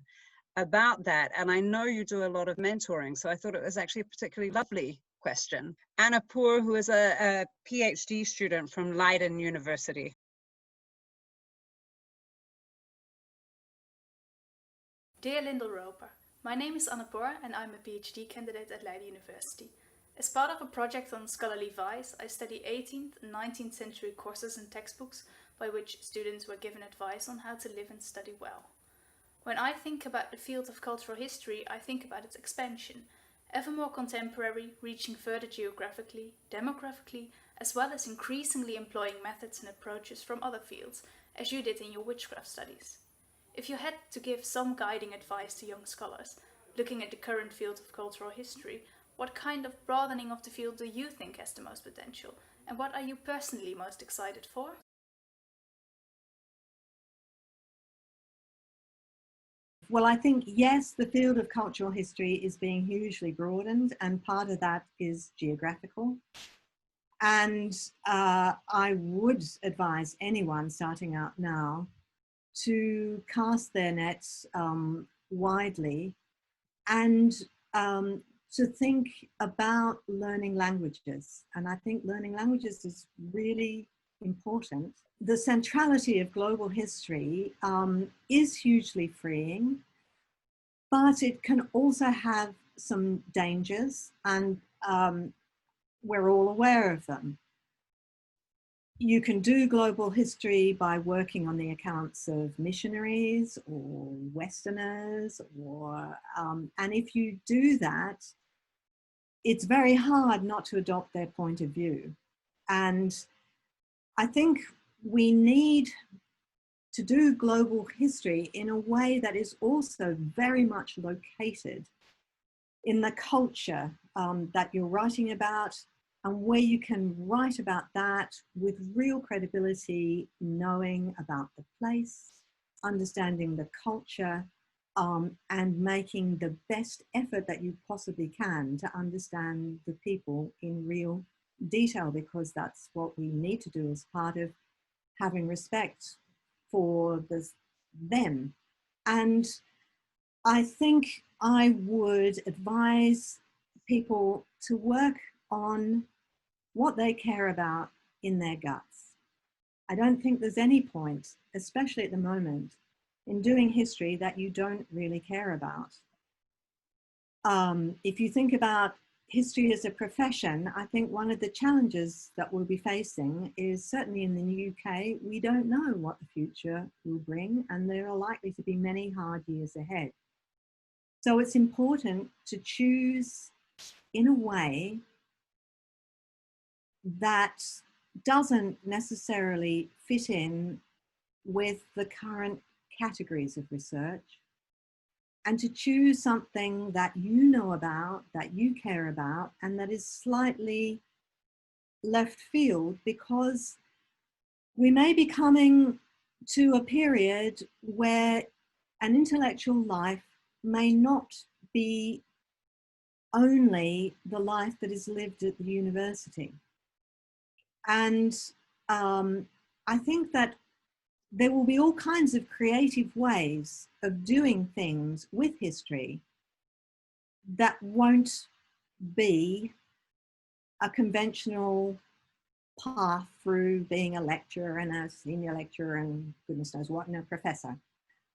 about that. And I know you do a lot of mentoring, so I thought it was actually a particularly lovely question. Anna Poor, who is a PhD student from Leiden University. Dear Lyndal Roper, my name is Anna Poor and I'm a PhD candidate at Leiden University. As part of a project on scholarly advice, I study 18th and 19th century courses and textbooks by which students were given advice on how to live and study well. When I think about the field of cultural history, I think about its expansion, ever more contemporary, reaching further geographically, demographically, as well as increasingly employing methods and approaches from other fields, as you did in your witchcraft studies. If you had to give some guiding advice to young scholars, looking at the current field of cultural history, what kind of broadening of the field do you think has the most potential, and what are you personally most excited for? Well, I think, yes, the field of cultural history is being hugely broadened, and part of that is geographical. And I would advise anyone starting out now to cast their nets widely and to think about learning languages. And I think learning languages is really important. The centrality of global history is hugely freeing, but it can also have some dangers, and we're all aware of them. You can do global history by working on the accounts of missionaries or Westerners, or and if you do that, it's very hard not to adopt their point of view. And I think we need to do global history in a way that is also very much located in the culture that you're writing about, and where you can write about that with real credibility, knowing about the place, understanding the culture, and making the best effort that you possibly can to understand the people in real detail, because that's what we need to do as part of having respect for them. And I think I would advise people to work on what they care about in their guts. I don't think there's any point, especially at the moment, in doing history that you don't really care about. If you think about history as a profession, I think one of the challenges that we'll be facing is, certainly in the UK, we don't know what the future will bring, and there are likely to be many hard years ahead. So it's important to choose in a way that doesn't necessarily fit in with the current categories of research and to choose something that you know about, that you care about, and that is slightly left field, because we may be coming to a period where an intellectual life may not be only the life that is lived at the university. And I think that there will be all kinds of creative ways of doing things with history that won't be a conventional path through being a lecturer and a senior lecturer and goodness knows what, and a professor.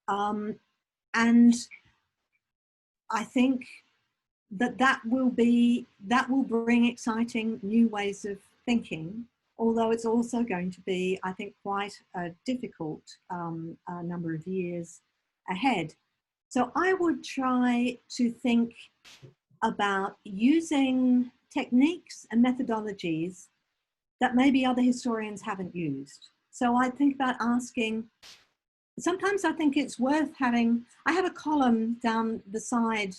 And I think that will bring exciting new ways of thinking, although it's also going to be, I think, quite a difficult number of years ahead. So I would try to think about using techniques and methodologies that maybe other historians haven't used. So I think about asking, sometimes I think it's worth having, I have a column down the side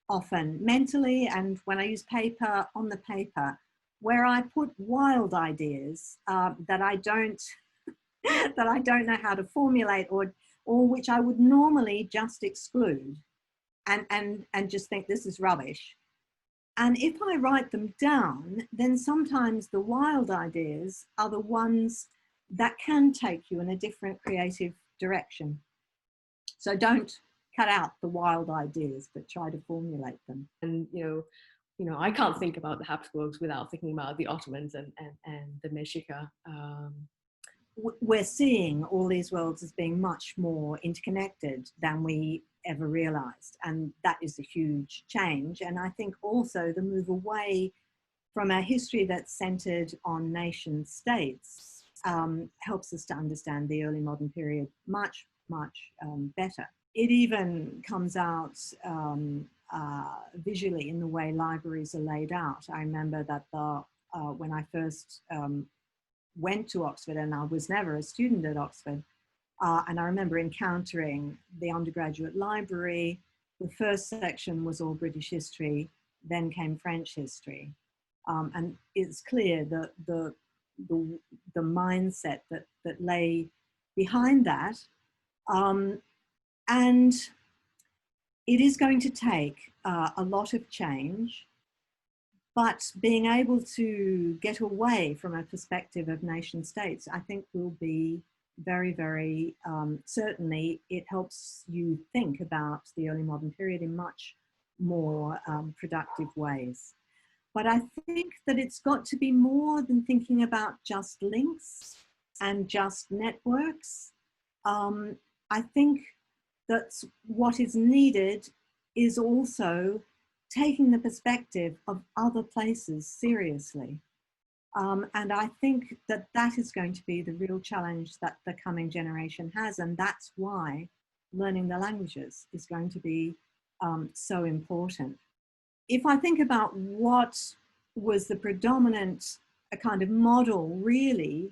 often, mentally, and when I use paper, on the paper, where I put wild ideas that I don't know how to formulate, or which I would normally just exclude and just think this is rubbish. And if I write them down, then sometimes the wild ideas are the ones that can take you in a different creative direction. So don't cut out the wild ideas, but try to formulate them. And I can't think about the Habsburgs without thinking about the Ottomans and the Mexica. We're seeing all these worlds as being much more interconnected than we ever realized. And that is a huge change. And I think also the move away from a history that's centered on nation states helps us to understand the early modern period much, much better. It even comes out visually in the way libraries are laid out. I remember that when I first went to Oxford, and I was never a student at Oxford, and I remember encountering the undergraduate library. The first section was all British history, then came French history. And it's clear that the mindset that lay behind that. And it is going to take a lot of change, but being able to get away from a perspective of nation states, I think will be very, very, certainly it helps you think about the early modern period in much more productive ways. But I think that it's got to be more than thinking about just links and just networks. I think that what is needed is also taking the perspective of other places seriously. And I think that is going to be the real challenge that the coming generation has. And that's why learning the languages is going to be so important. If I think about what was the predominant kind of model really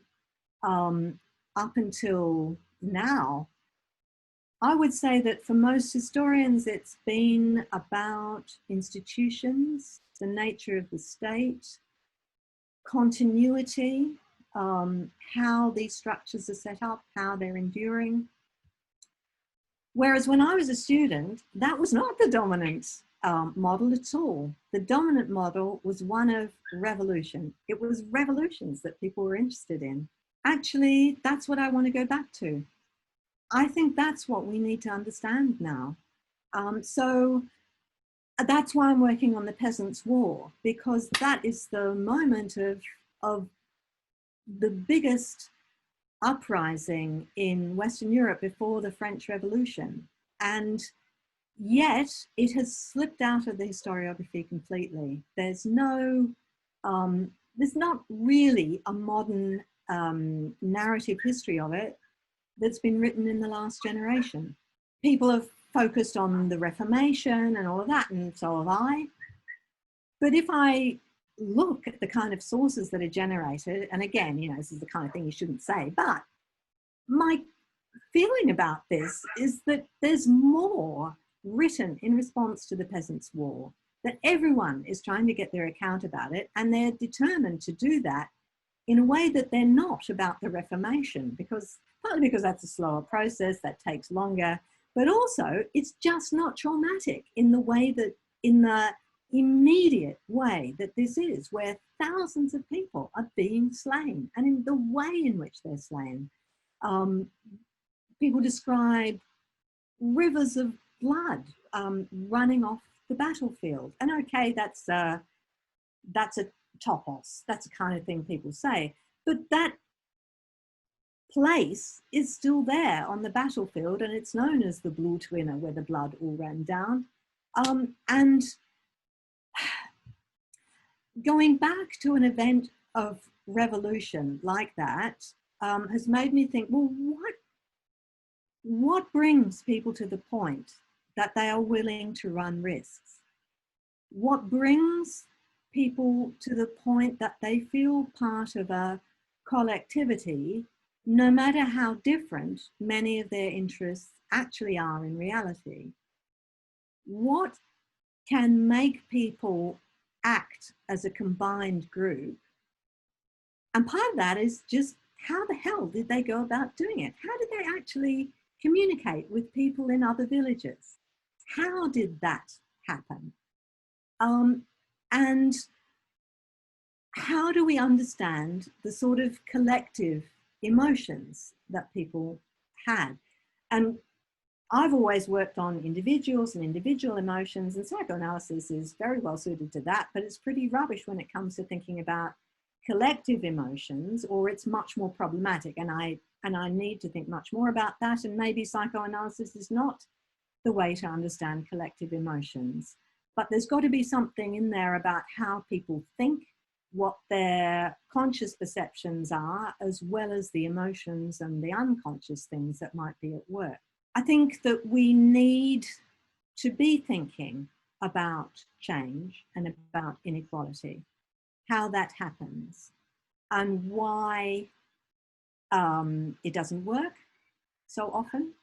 up until now, I would say that for most historians, it's been about institutions, the nature of the state, continuity, how these structures are set up, how they're enduring. Whereas when I was a student, that was not the dominant model at all. The dominant model was one of revolution. It was revolutions that people were interested in. Actually, that's what I want to go back to. I think that's what we need to understand now. So that's why I'm working on the Peasants War, because that is the moment of the biggest uprising in Western Europe before the French Revolution. And yet it has slipped out of the historiography completely. There's not really a modern narrative history of it that's been written in the last generation. People have focused on the Reformation and all of that, and so have I. But if I look at the kind of sources that are generated, and again, this is the kind of thing you shouldn't say, but my feeling about this is that there's more written in response to the Peasants' War, that everyone is trying to get their account about it, and they're determined to do that in a way that they're not about the Reformation, because partly because that's a slower process that takes longer, but also it's just not traumatic in the way that, in the immediate way that this is, where thousands of people are being slain, and in the way in which they're slain. People describe rivers of blood running off the battlefield. And okay, that's a topos, that's the kind of thing people say, but that place is still there on the battlefield, and it's known as the Blutrinne, where the blood all ran down. And going back to an event of revolution like that has made me think, well, what brings people to the point that they are willing to run risks? What brings people to the point that they feel part of a collectivity, no matter how different many of their interests actually are in reality? What can make people act as a combined group? And part of that is just, how the hell did they go about doing it? How did they actually communicate with people in other villages? How did that happen? And how do we understand the sort of collective emotions that people had? And I've always worked on individuals and individual emotions, and psychoanalysis is very well suited to that, but it's pretty rubbish when it comes to thinking about collective emotions, or it's much more problematic. And I need to think much more about that, and maybe psychoanalysis is not the way to understand collective emotions. But there's got to be something in there about how people think, what their conscious perceptions are, as well as the emotions and the unconscious things that might be at work. I think that we need to be thinking about change and about inequality, how that happens, and why it doesn't work so often,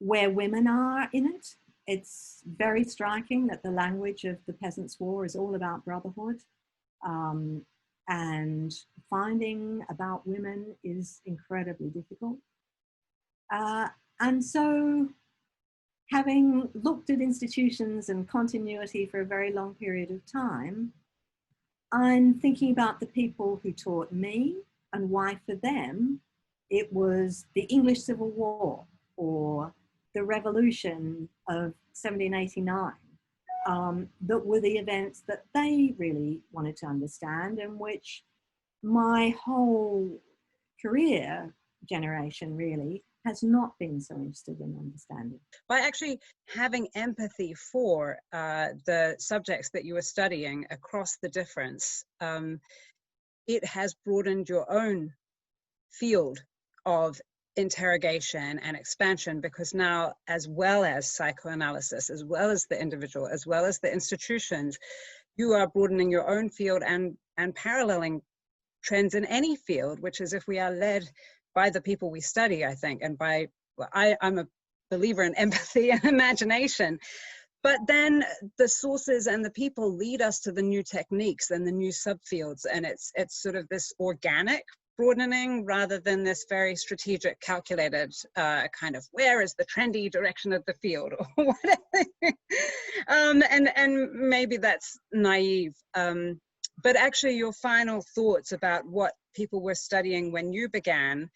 where women are in it. It's very striking that the language of the Peasants' War is all about brotherhood, and finding about women is incredibly difficult. And so, having looked at institutions and continuity for a very long period of time, I'm thinking about the people who taught me and why for them it was the English Civil War or the Revolution of 1789 that were the events that they really wanted to understand, and which my whole career generation really has not been so interested in understanding. By actually having empathy for the subjects that you were studying across the difference, it has broadened your own field of interrogation and expansion, because now, as well as psychoanalysis, as well as the individual, as well as the institutions, you are broadening your own field and paralleling trends in any field, which is, if we are led by the people we study, I think, and by, well, I'm a believer in empathy and imagination, but then the sources and the people lead us to the new techniques and the new subfields, and it's sort of this organic broadening rather than this very strategic, calculated kind of, where is the trendy direction of the field or whatever. And maybe that's naive. But actually your final thoughts about what people were studying when you began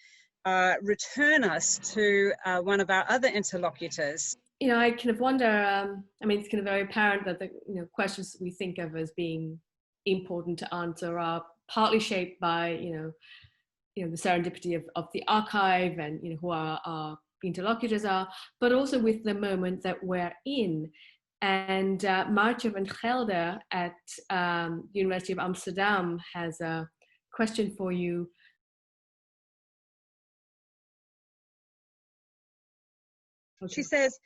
return us to one of our other interlocutors. You know, I kind of wonder, I mean, it's kind of very apparent that the questions we think of as being important to answer are partly shaped by, the serendipity of the archive and, who our interlocutors are, but also with the moment that we're in. And Maartje van Gelder at the University of Amsterdam has a question for you. She says,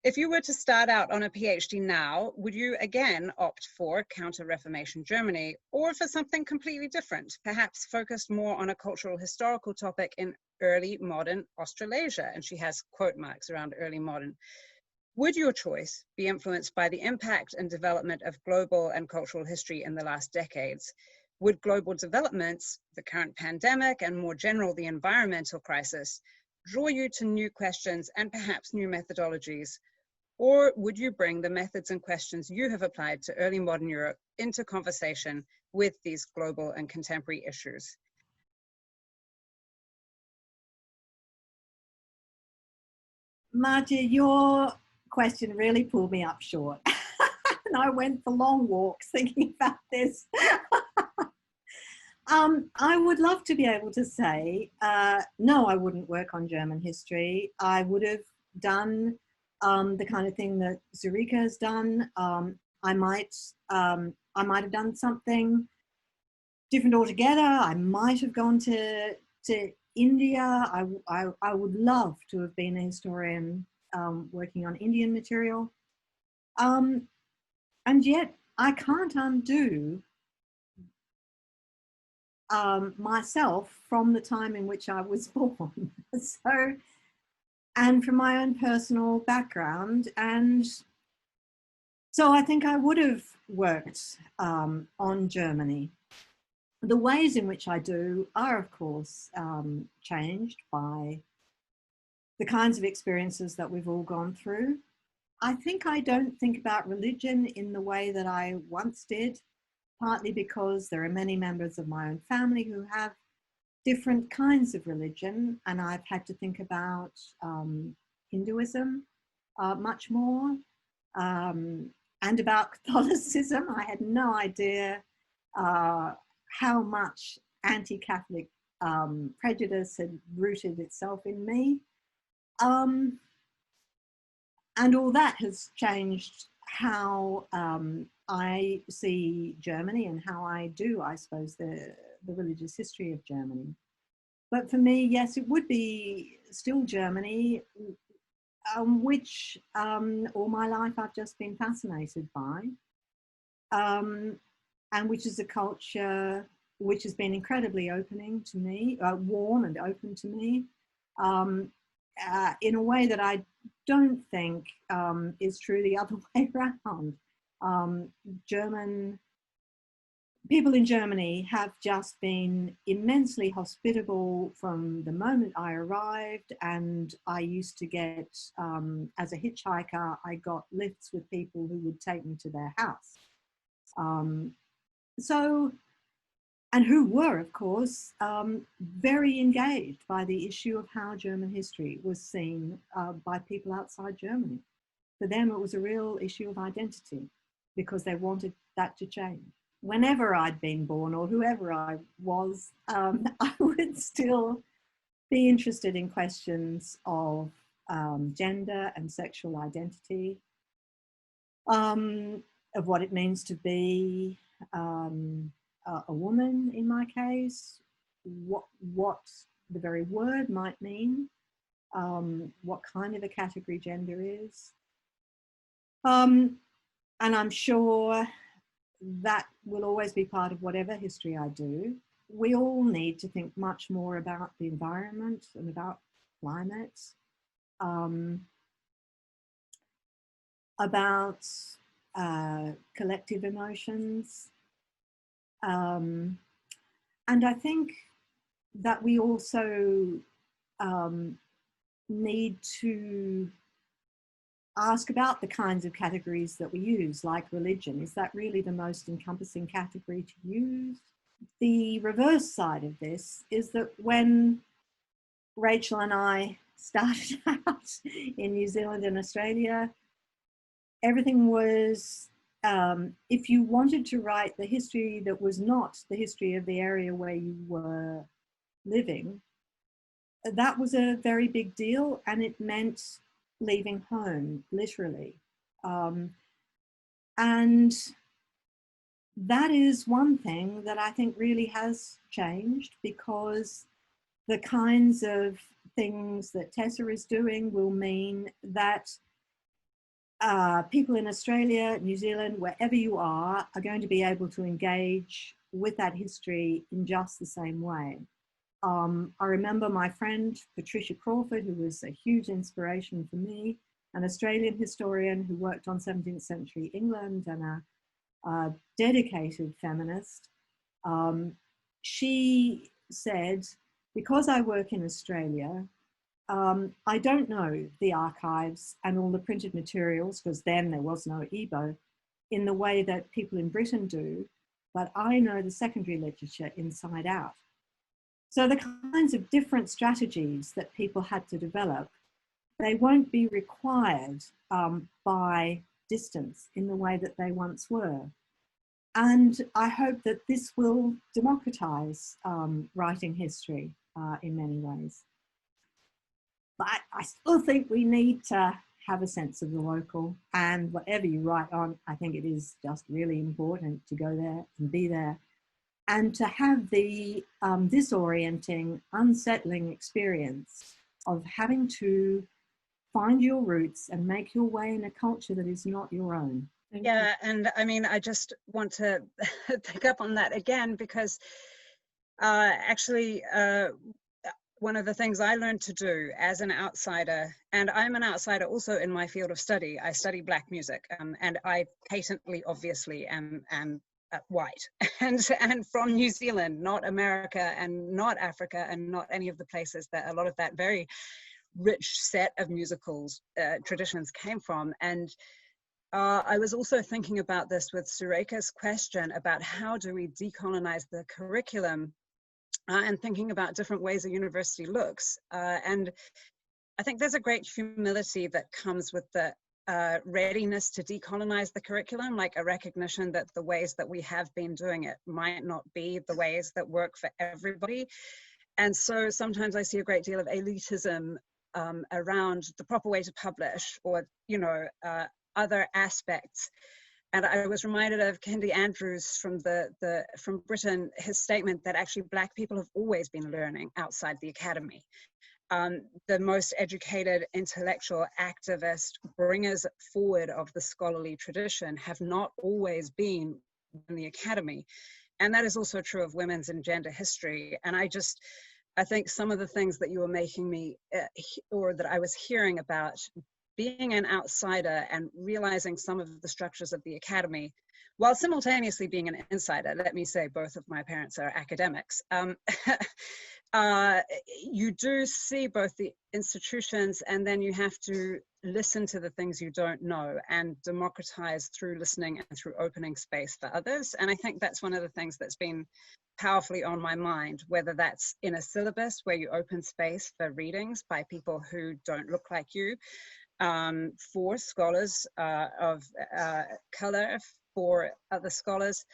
if you were to start out on a PhD now, would you again opt for Counter-Reformation Germany, or for something completely different, perhaps focused more on a cultural historical topic in early modern Australasia, and she has quote marks around early modern. Would your choice be influenced by the impact and development of global and cultural history in the last decades? Would global developments, the current pandemic, and more general, the environmental crisis, draw you to new questions and perhaps new methodologies? Or would you bring the methods and questions you have applied to early modern Europe into conversation with these global and contemporary issues? Margie, your question really pulled me up short. And I went for long walks thinking about this. I would love to be able to say, no, I wouldn't work on German history. I would have done the kind of thing that Zurika has done. I might have done something different altogether. I might have gone to India. I would love to have been a historian working on Indian material. And yet I can't undo myself from the time in which I was born. So, and from my own personal background. And so I think I would have worked on Germany. The ways in which I do are, of course, changed by the kinds of experiences that we've all gone through. I think I don't think about religion in the way that I once did, partly because there are many members of my own family who have different kinds of religion, and I've had to think about Hinduism much more, and about Catholicism. I had no idea how much anti-Catholic prejudice had rooted itself in me. And all that has changed how I see Germany and how I do, I suppose, the religious history of Germany. But for me, yes, it would be still Germany, which all my life I've just been fascinated by, and which is a culture which has been incredibly opening to me, warm and open to me, in a way that I don't think is true the other way around. People in Germany have just been immensely hospitable from the moment I arrived, and I used to get, as a hitchhiker, I got lifts with people who would take me to their house. And who were, of course, very engaged by the issue of how German history was seen by people outside Germany. For them, it was a real issue of identity because they wanted that to change. Whenever I'd been born or whoever I was, I would still be interested in questions of gender and sexual identity, of what it means to be a woman in my case, what the very word might mean, what kind of a category gender is. And I'm sure that will always be part of whatever history I do. We all need to think much more about the environment and about climate, about collective emotions. And I think that we also need to ask about the kinds of categories that we use, like religion. Is that really the most encompassing category to use? The reverse side of this is that when Rachel and I started out in New Zealand and Australia, everything was, if you wanted to write the history that was not the history of the area where you were living, that was a very big deal, and it meant leaving home, literally. And that is one thing that I think really has changed, because the kinds of things that Tessa is doing will mean that people in Australia, New Zealand, wherever you are going to be able to engage with that history in just the same way. I remember my friend Patricia Crawford, who was a huge inspiration for me, an Australian historian who worked on 17th century England and a dedicated feminist. She said, because I work in Australia, I don't know the archives and all the printed materials, because then there was no EBO, in the way that people in Britain do, but I know the secondary literature inside out. So the kinds of different strategies that people had to develop, they won't be required by distance in the way that they once were. And I hope that this will democratize writing history in many ways. But I still think we need to have a sense of the local, and whatever you write on, I think it is just really important to go there and be there, and to have the disorienting, unsettling experience of having to find your roots and make your way in a culture that is not your own. Yeah, and I mean, I just want to pick up on that again, because actually, one of the things I learned to do as an outsider, and I'm an outsider also in my field of study, I study Black music, and I patently, obviously, am white and from New Zealand, not America and not Africa and not any of the places that a lot of that very rich set of musicals traditions came from. And I was also thinking about this with Sureka's question about how do we decolonize the curriculum, and thinking about different ways a university looks. And I think there's a great humility that comes with the readiness to decolonize the curriculum, like a recognition that the ways that we have been doing it might not be the ways that work for everybody. And so sometimes I see a great deal of elitism around the proper way to publish, or, you know, other aspects. And I was reminded of Kendi Andrews from Britain, his statement that actually Black people have always been learning outside the academy. The most educated, intellectual, activist bringers forward of the scholarly tradition have not always been in the academy. And that is also true of women's and gender history. And I think some of the things that you were making me, or that I was hearing about, being an outsider and realizing some of the structures of the academy, while simultaneously being an insider. Let me say, both of my parents are academics. You do see both the institutions, and then you have to listen to the things you don't know and democratize through listening and through opening space for others. And I think that's one of the things that's been powerfully on my mind, whether that's in a syllabus where you open space for readings by people who don't look like you, for scholars of color, for other scholars.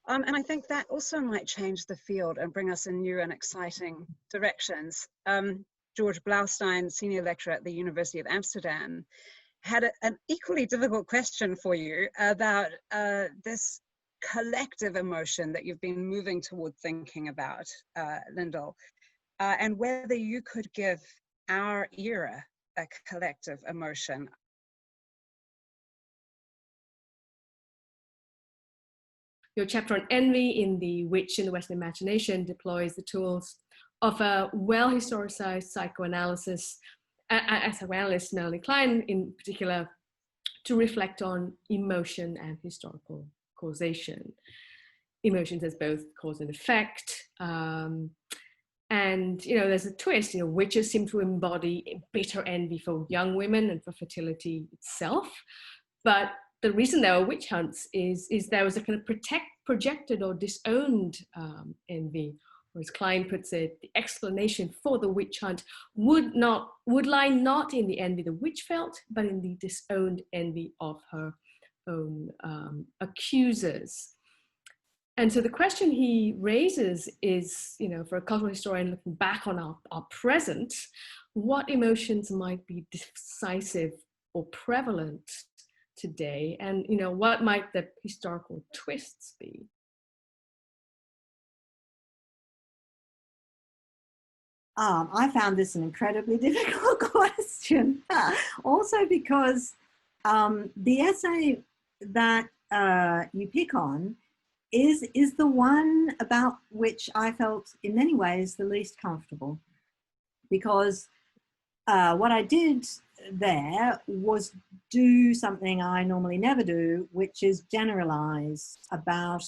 And I think that also might change the field and bring us in new and exciting directions. George Blaustein, senior lecturer at the University of Amsterdam, had an equally difficult question for you about this collective emotion that you've been moving toward thinking about, Lyndal, and whether you could give our era a collective emotion. Your chapter on envy in The Witch in the Western Imagination deploys the tools of a well-historicized psychoanalysis, as psychoanalyst Melanie Klein in particular, to reflect on emotion and historical causation. Emotions as both cause and effect. And, you know, there's a twist, you know, witches seem to embody bitter envy for young women and for fertility itself. But the reason there are witch hunts is there was a kind of projected or disowned envy, or as Klein puts it, the explanation for the witch hunt would lie not in the envy the witch felt, but in the disowned envy of her own accusers. And so the question he raises is, you know, for a cultural historian looking back on our present, what emotions might be decisive or prevalent today? And, you know, what might the historical twists be? I found this an incredibly difficult question. Also because the essay that you pick on is the one about which I felt in many ways the least comfortable, because what I did there was do something I normally never do, which is generalize about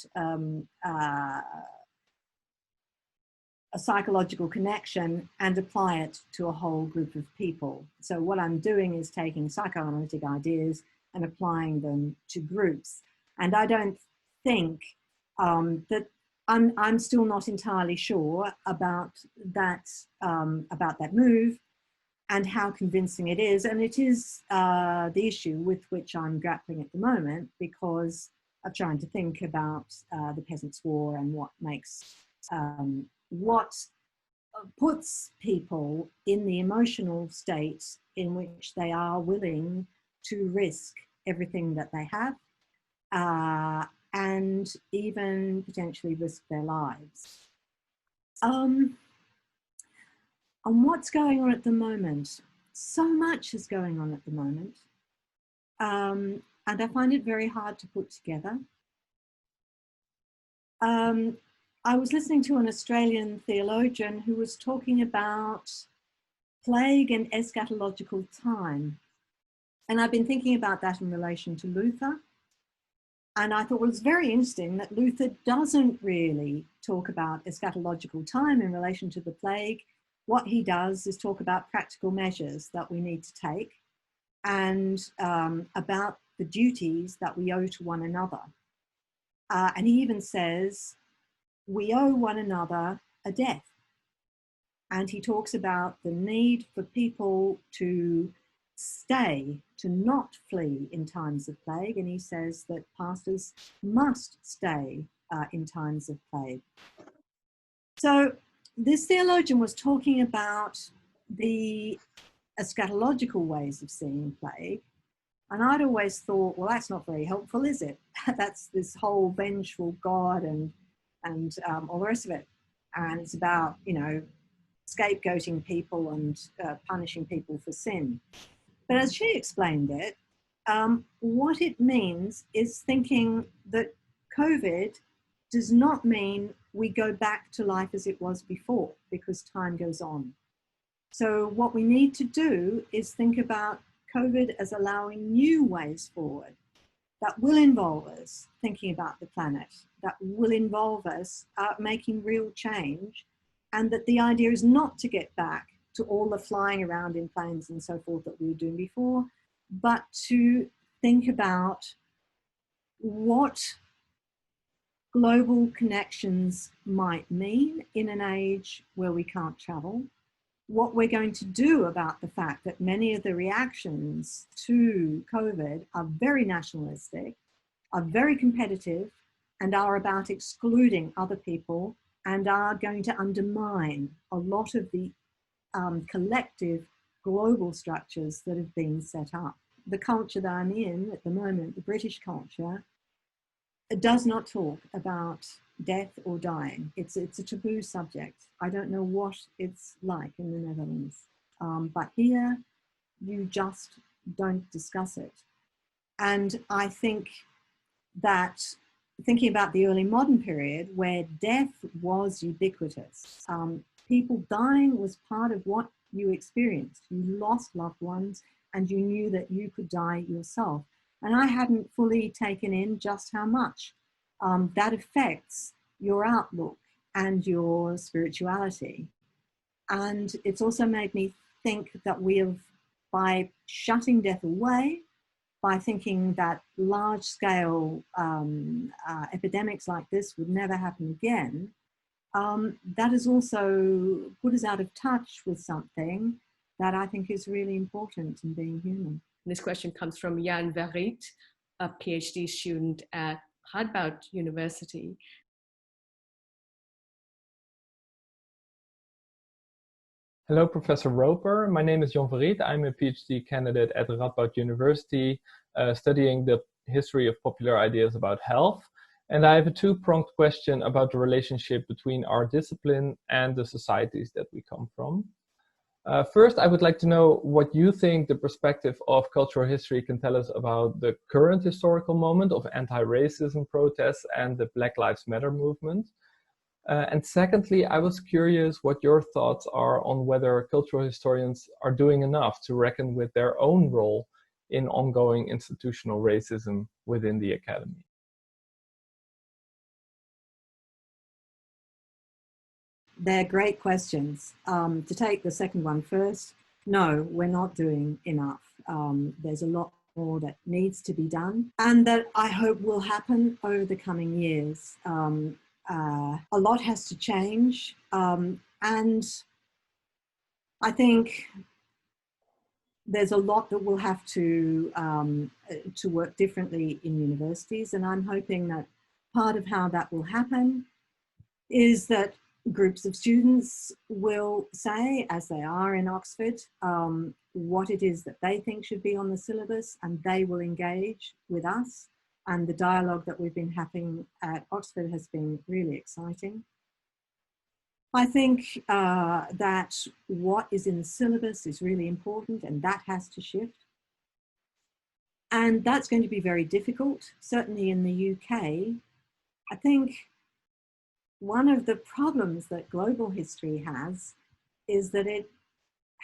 a psychological connection and apply it to a whole group of people. So what I'm doing is taking psychoanalytic ideas and applying them to groups. And I don't think that I'm still not entirely sure about that move and how convincing it is. And it is the issue with which I'm grappling at the moment, because of trying to think about the Peasants War and what makes, what puts people in the emotional state in which they are willing to risk everything that they have, and even potentially risk their lives. And what's going on at the moment? So much is going on at the moment. And I find it very hard to put together. I was listening to an Australian theologian who was talking about plague and eschatological time. And I've been thinking about that in relation to Luther. And I thought, well, it's very interesting that Luther doesn't really talk about eschatological time in relation to the plague. What he does is talk about practical measures that we need to take, and about the duties that we owe to one another. And he even says, we owe one another a death. And he talks about the need for people to stay, to not flee in times of plague. And he says that pastors must stay in times of plague. So this theologian was talking about the eschatological ways of seeing plague. And I'd always thought, well, that's not very helpful, is it? That's this whole vengeful God and all the rest of it. And it's about, you know, scapegoating people and punishing people for sin. But as she explained it, what it means is thinking that COVID does not mean we go back to life as it was before, because time goes on. So what we need to do is think about COVID as allowing new ways forward that will involve us thinking about the planet, that will involve us making real change, and that the idea is not to get back to all the flying around in planes and so forth that we were doing before, but to think about what global connections might mean in an age where we can't travel, what we're going to do about the fact that many of the reactions to COVID are very nationalistic, are very competitive, and are about excluding other people, and are going to undermine a lot of the collective global structures that have been set up. The culture that I'm in at the moment, the British culture, does not talk about death or dying. It's a taboo subject. I don't know what it's like in the Netherlands, but here you just don't discuss it. And I think that thinking about the early modern period where death was ubiquitous, people dying was part of what you experienced. You lost loved ones and you knew that you could die yourself. And I hadn't fully taken in just how much that affects your outlook and your spirituality. And it's also made me think that we have, by shutting death away, by thinking that large-scale epidemics like this would never happen again, that has also put us out of touch with something that I think is really important in being human. This question comes from Jan Verriet, a PhD student at Radboud University. Hello, Professor Roper. My name is Jan Verriet. I'm a PhD candidate at Radboud University, studying the history of popular ideas about health. And I have a two-pronged question about the relationship between our discipline and the societies that we come from. First, I would like to know what you think the perspective of cultural history can tell us about the current historical moment of anti-racism protests and the Black Lives Matter movement. And secondly, I was curious what your thoughts are on whether cultural historians are doing enough to reckon with their own role in ongoing institutional racism within the academy. They're great questions. To take the second one first, no, we're not doing enough. There's a lot more that needs to be done and that I hope will happen over the coming years. A lot has to change, and I think there's a lot that will have to work differently in universities, and I'm hoping that part of how that will happen is that groups of students will say, as they are in Oxford, what it is that they think should be on the syllabus, and they will engage with us. And the dialogue that we've been having at Oxford has been really exciting. I think that what is in the syllabus is really important, and that has to shift. And that's going to be very difficult, certainly in the UK. I think one of the problems that global history has is that it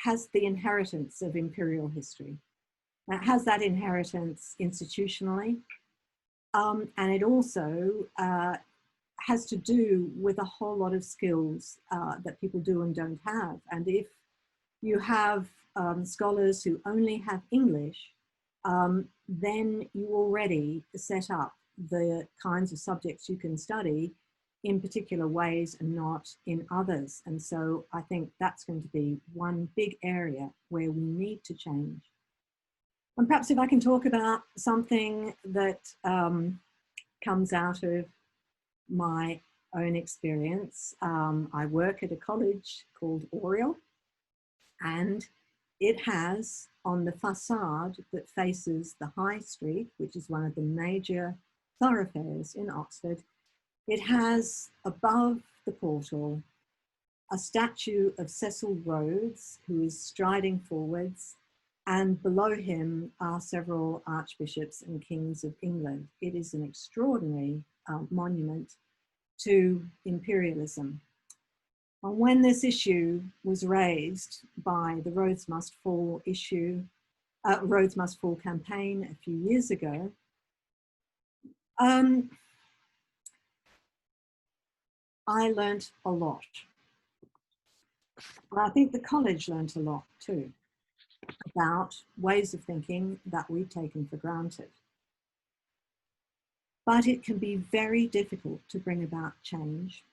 has the inheritance of imperial history. It has that inheritance institutionally, and it also has to do with a whole lot of skills that people do and don't have. And if you have scholars who only have English, then you already set up the kinds of subjects you can study in particular ways and not in others. And so I think that's going to be one big area where we need to change. And perhaps if I can talk about something that comes out of my own experience. I work at a college called Oriel, and it has on the facade that faces the High Street, which is one of the major thoroughfares in Oxford, it has above the portal a statue of Cecil Rhodes, who is striding forwards, and below him are several archbishops and kings of England. It is an extraordinary monument to imperialism. And when this issue was raised by the Rhodes Must Fall Rhodes Must Fall campaign a few years ago, I learned a lot. And I think the college learned a lot too, about ways of thinking that we've taken for granted. But it can be very difficult to bring about change.